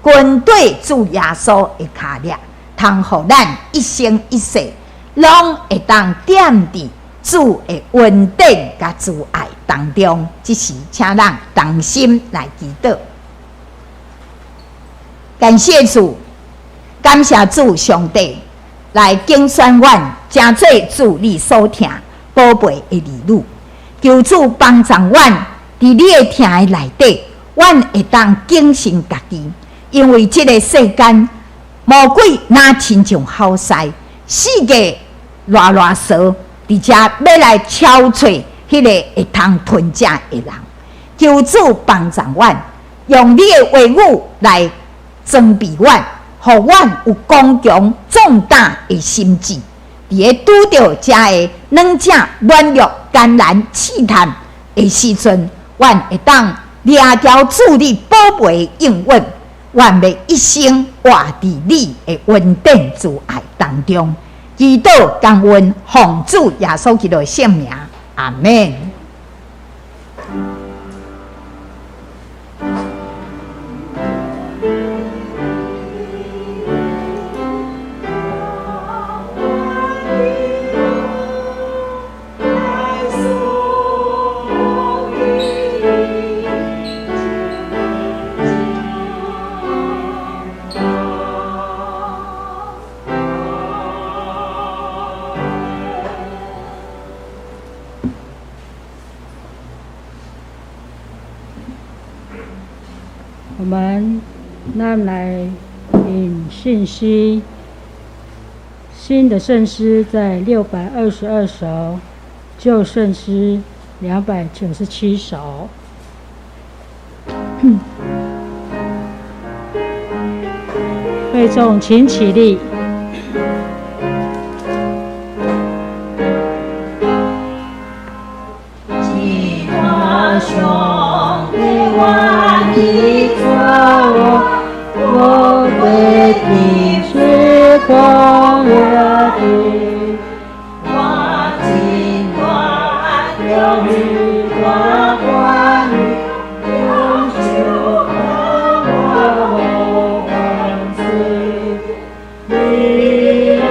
Speaker 4: 跟对主耶稣的脚链，通互咱一生一世拢会当踮伫主的恩典甲主爱当中。这时，请咱同心来祈祷。感谢主，感谢主上帝来竞选阮，真做主你所听宝贝的儿女。求主帮助阮，伫你的听的内底，阮会当警醒家己，因为这个世间魔鬼哪亲像好势，世界乱踅，而且要来敲碎迄个会通吞食的人。求主帮助阮，用你的话语来装备阮，互阮有刚强壮大的心智，伫个拄着这个软正软弱艰难试探的时阵，阮会当抓牢主你宝贝的应允，阮要一生活伫你的恩典主爱当中。祈祷感恩，奉主耶稣基督的圣名，阿们。
Speaker 1: 我们来领信息，新的圣诗在622首，旧圣诗297首。会众请起立。
Speaker 2: 祈祷上帝万的我为你是光热的，我尽管有日光光有酒和我万岁，你流，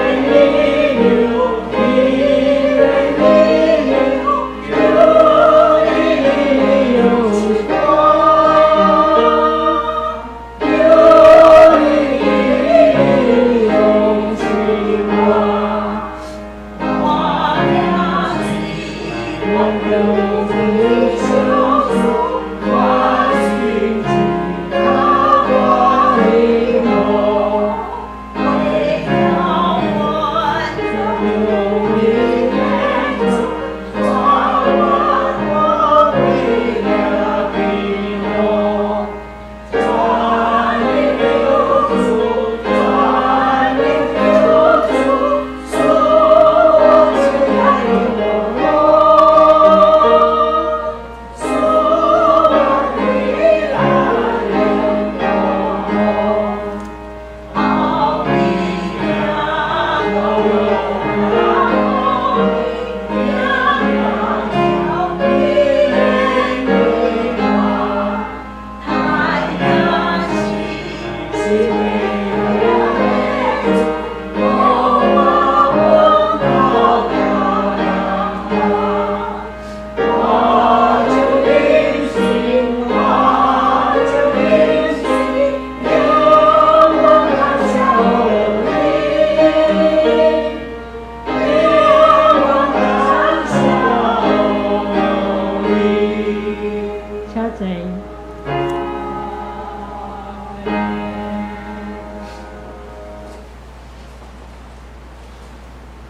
Speaker 1: 贼。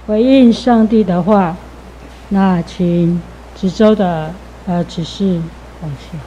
Speaker 1: 回应上帝的话，那请直州的指示往下。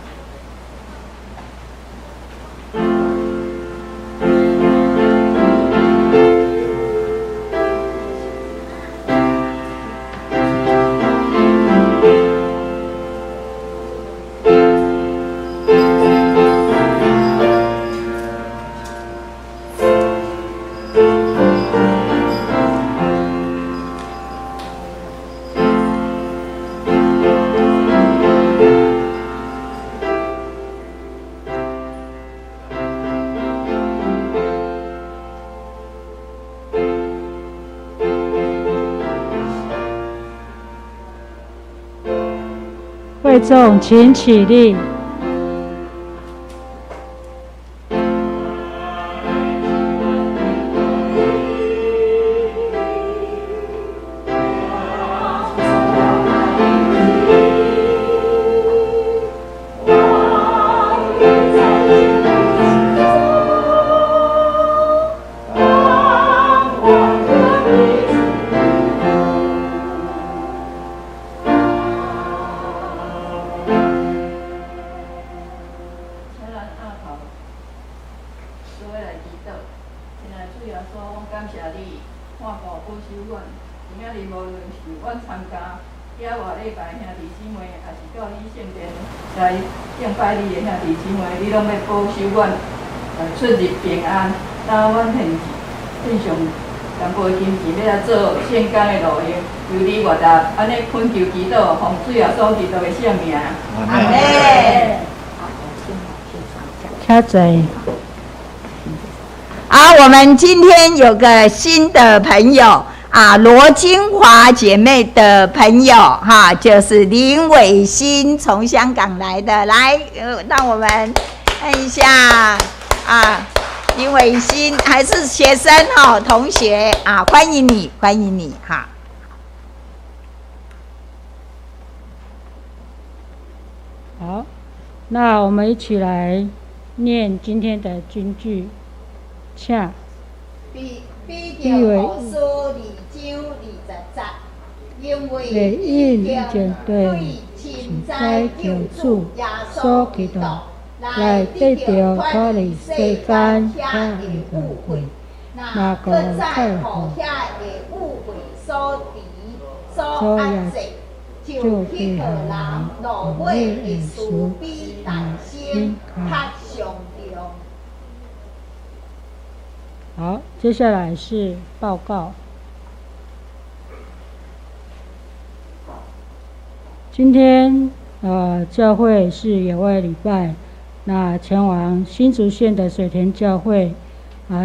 Speaker 1: 会众请起立。
Speaker 5: 出入平安，那阮现上淡薄金钱要来做献工的路用，由你外达，安尼恳求祈祷，奉主耶稣基督的圣名。阿门。
Speaker 1: 卡在。
Speaker 4: 好，我们今天有个新的朋友啊，罗金华姐妹的朋友哈，就是林伟欣从香港来的，来，让我们看一下啊，林伟欣还是学生哈，同学啊，欢迎你，欢迎你哈。
Speaker 1: 好，那我们一起来念今天的金句。请
Speaker 2: 比着无数二章20节，因为已经对亲在救主耶稣基督来得到脱离世间遐的误会，那个在乎遐的误会所所压制，就去互人落尾的事比大心较上重。
Speaker 1: 好，接下来是报告。今天教会是野外礼拜，那前往新竹县的水田教会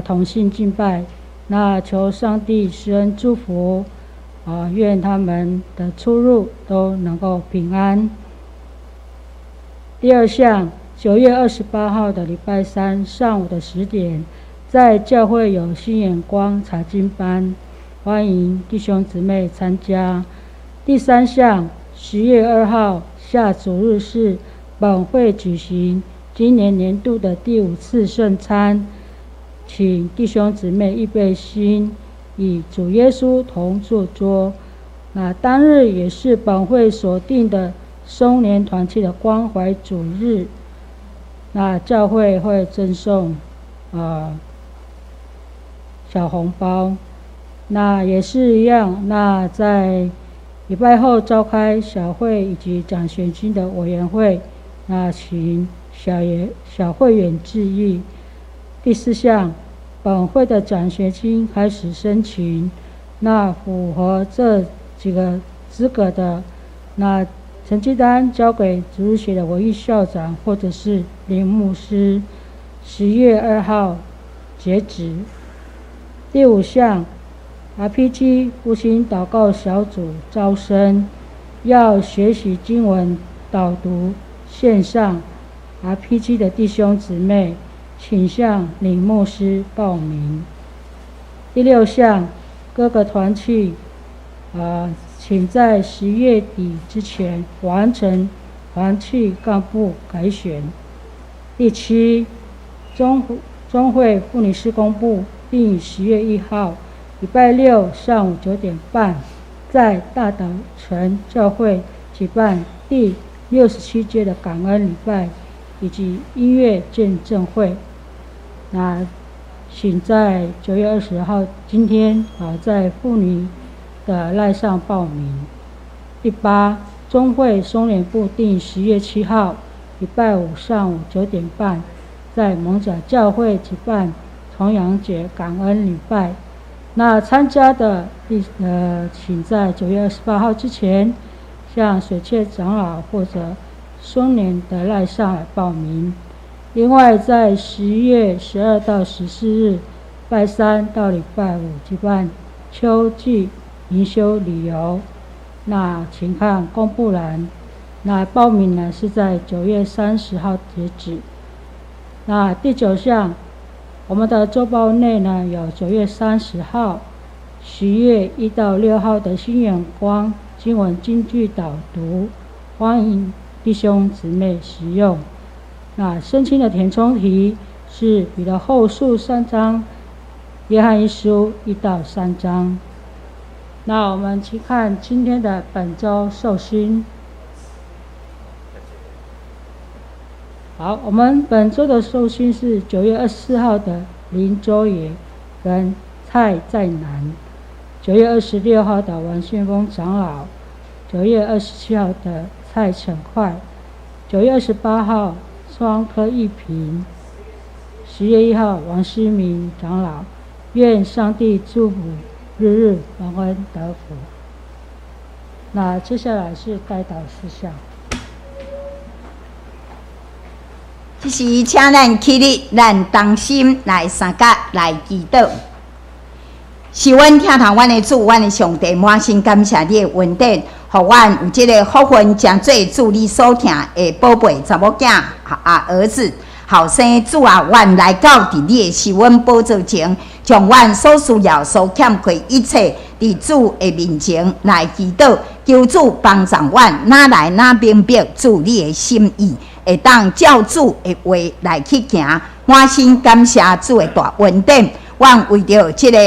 Speaker 1: 同信敬拜，那求上帝施恩祝福愿他们的出入都能够平安。第二项，9月28号的礼拜三上午的10点。在教会有新眼光查经班，欢迎弟兄姊妹参加。第三项，10月2号下主日是本会举行今年年度的第5次圣餐，请弟兄姊妹预备心，与主耶稣同坐桌。那当日也是本会所定的松年团契的关怀主日，那教会会赠送小红包，那也是一样。那在礼拜后召开小会以及奖学金的委员会，那请小会员致意。第4项，本会的奖学金开始申请，那符合这几个资格的，那成绩单交给主日学的文艺校长或者是林牧师，10月2号截止。第5项 ，RPG 复兴祷告小组招生，要学习经文导读线上 RPG 的弟兄姊妹，请向林牧师报名。第6项，各个团契请在10月底之前完成团契干部改选。第七，中会妇女事工部定于10月1号，礼拜六上午9点半，在大岛城教会举办第67届的感恩礼拜以及音乐见证会。那请在9月20号今天在妇女的赖上报名。第八，中会松联部定10月7号，礼拜五上午9点半，在蒙甲教会举办重阳节感恩礼拜。那参加的请在9月28号之前向水切长老或者松联的赖上来报名。另外，在10月12到14日，礼拜三到礼拜五举办秋季灵修旅游。那请看公布栏。那报名呢是在9月30号截止。那第9项，我们的周报内呢有9月30号、10月1到6号的新眼光经文金句导读，欢迎弟兄姊妹使用。那申请的填充题是彼得后书3章、约翰一书1到3章。那我们去看今天的本周受勋。好，我们本周的受勋是9月24号的林周野跟蔡在南，9月26号的王旋风长老，9月27号的蔡成快，9月28号双科一平，10月1号王思明长老。愿上帝祝福日日蒙恩得福。那接下来是代祷事项。
Speaker 4: 这时，请咱起立，咱同心来三甲来祈祷。是阮听从阮的主，阮的上帝，满心感谢你的恩典，互阮有这个福分，真做主你所疼的宝贝查某囝儿子。后生主啊，阮来到伫你的施恩宝座前，将阮所需要、所欠缺一切，伫主的面前来祈祷，求主帮助阮，哪来哪明白主你的心意，会当照主的话来去行。满心感谢主的大恩典，阮为着这个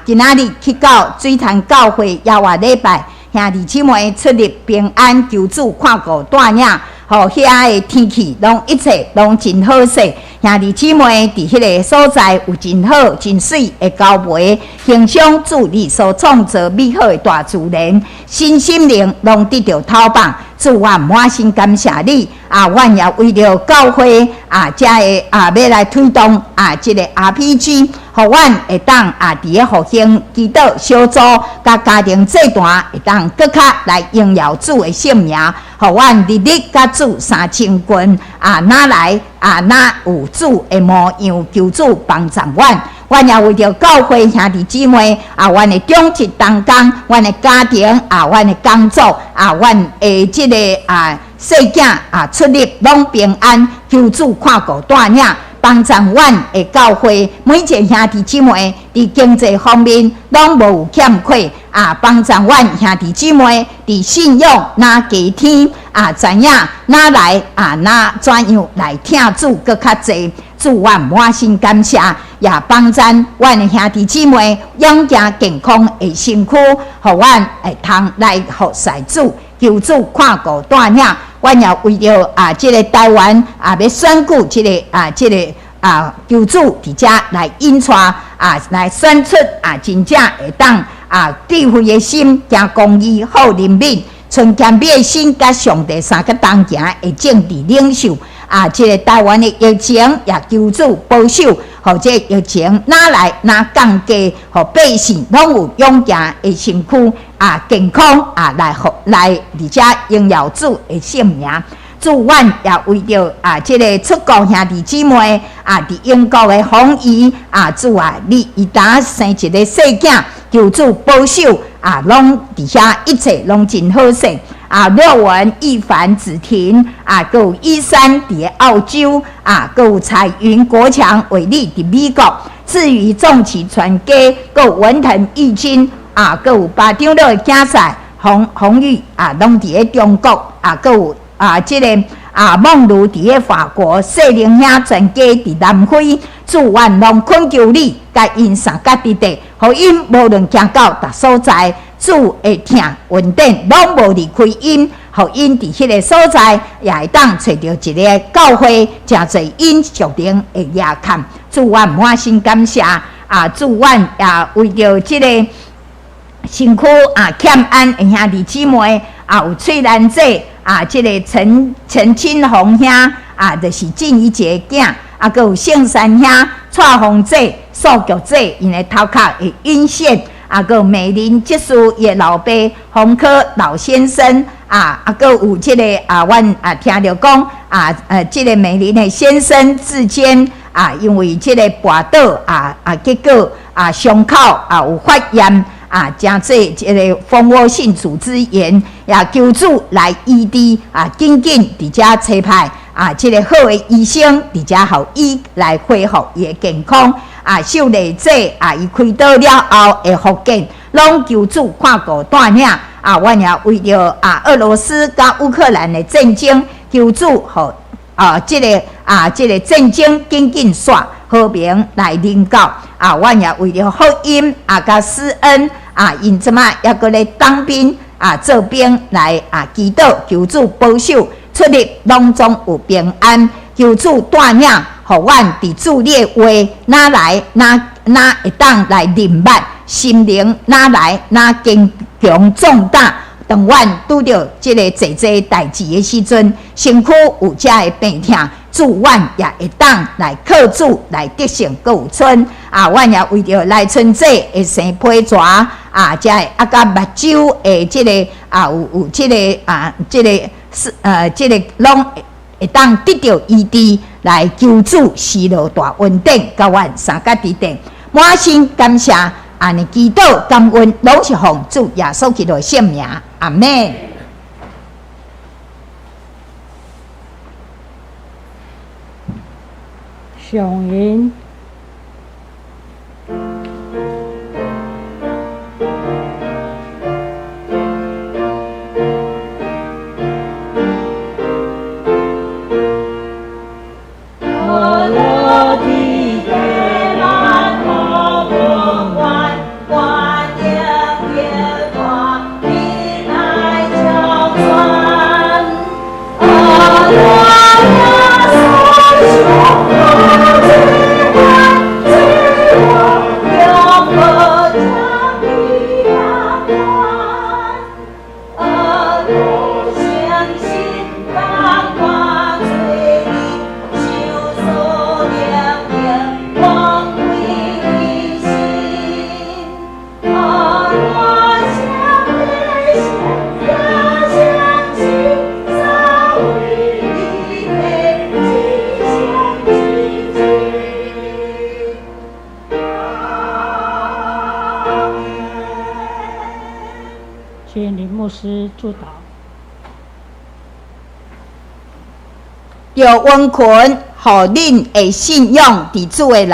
Speaker 4: 今仔日去到水潭教会耶和华礼拜，兄弟姊妹出入平安，求主看顾带领。互遐个天气拢一切拢真好势，兄弟姊妹伫迄个所在有真好真水的交陪，欣赏主你所创造美好的大自然，心灵拢得到透放。主，我满心感谢你阮也为了教会遮个要来推动这个 RPG， 互阮会当伫个复兴祈祷小组甲家庭这段会当更较来荣耀主的圣名，互阮日日甲主三清君哪来哪有主的模样，求主帮助阮。阮也为着教会兄弟姊妹阮的忠职同工，阮的家庭阮的工作阮的这个细囝出入拢平安，求主看顾带领，帮助阮的教会每一个兄弟姊妹伫经济方面拢无有欠缺帮助阮兄弟姊妹伫信仰哪加天知影哪来哪怎样来听主搁较济。主，我满心感谢，也帮助阮的兄弟姊妹养健健康的身躯，互阮会通来服侍主，求主看顾带领。阮也为着这个台湾要选举这个求主伫遮来引带来选出真正会当智慧的心，行公义、好人民、纯谦卑的心，甲上帝三个同行的政治领袖。这个台湾的疫情也求主保守，或者疫情哪来哪降低，互百姓拢有勇健的身躯健康来伫遮荣耀主的圣名。主，阮也为着这个出国兄弟姊妹伫英国的防疫主你伊呾生一个细囝，求主保守拢伫遐一切拢真好势。廖文、一凡、子婷还有依山伫澳洲还有彩云、国强、伟丽伫美国。至于重骑传家，还有文腾、义军还有巴掌乐的囝婿洪玉拢伫中国还有这个孟如伫咧法国，细灵兄全家伫南非，祝愿拢恳求你，甲因三甲伫地，互因无论行到达所在，主会听稳定，拢无离开因，互因伫迄个所在，也会当找到一个教会，诚侪因属灵的夜看。祝愿满心感谢祝愿为着即个身躯欠安的兄弟姊妹有翠兰姐即个陈清红兄就是进一节囝佫有圣山兄蔡红姐、素菊姐，因的头壳会晕眩佫有美玲即师伊的老爸洪科老先生佫有即个阮听着讲即个美玲的先生之间因为即个跋倒结果伤口有发炎真济即个蜂窝性组织炎，也求主来医治紧紧伫遮找派即个好的医生伫遮互伊来恢复伊的健康秀丽姐伊开刀了后会复健，拢求主看顾带领阮也为着俄罗斯甲乌克兰的战争，求主互即个战争紧紧煞和平来领导阮也为了福音甲施恩因即马抑阁咧当兵做兵来祈祷，求主保守出入拢总有平安，求主带领，互阮伫主你的话哪来哪会当来明白，心灵哪来哪坚强壮大。当阮拄着即个济代志的时阵，身躯有遮的病痛，主阮也会当来靠主来得胜，搁有春阮也为着来春节的生批蛇遮的甲目睭的即个有即个即个拢会当得到医治，来求主施落大恩典，甲阮三甲伫地，满心感谢。安尼祈祷感恩，拢是奉主耶稣基督的圣名，阿门。
Speaker 1: 上云请林牧师祝祷。
Speaker 4: 要温群，互恁的信仰伫主的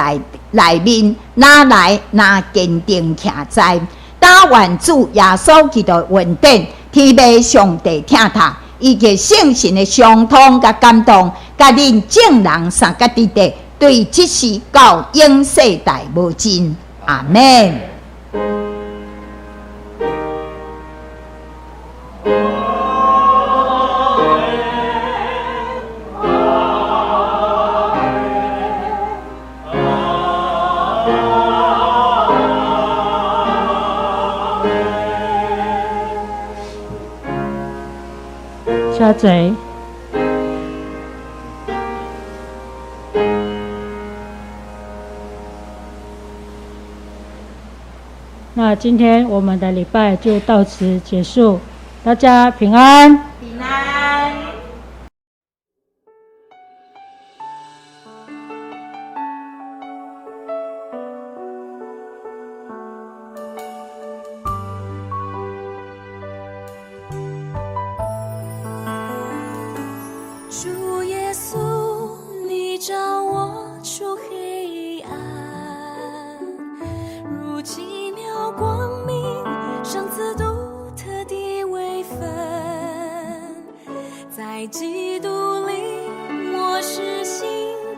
Speaker 4: 内面，哪来哪坚定徛在。但愿主耶稣基督稳定，天父上帝听他，以及圣神的相通甲感动，甲恁众人三甲伫地，对即时到永世代无尽。阿门。
Speaker 1: 下嘴。那今天我们的礼拜就到此结束，大家平安。
Speaker 2: 平安。
Speaker 6: 主耶稣，你照我出黑暗，如奇妙光明，赏赐独特的微分，在基督里，我是新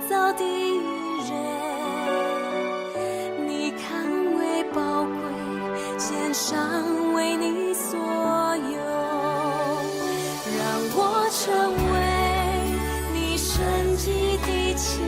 Speaker 6: 造的人。你看为宝贵，献上为你所有，让我成为你神迹的器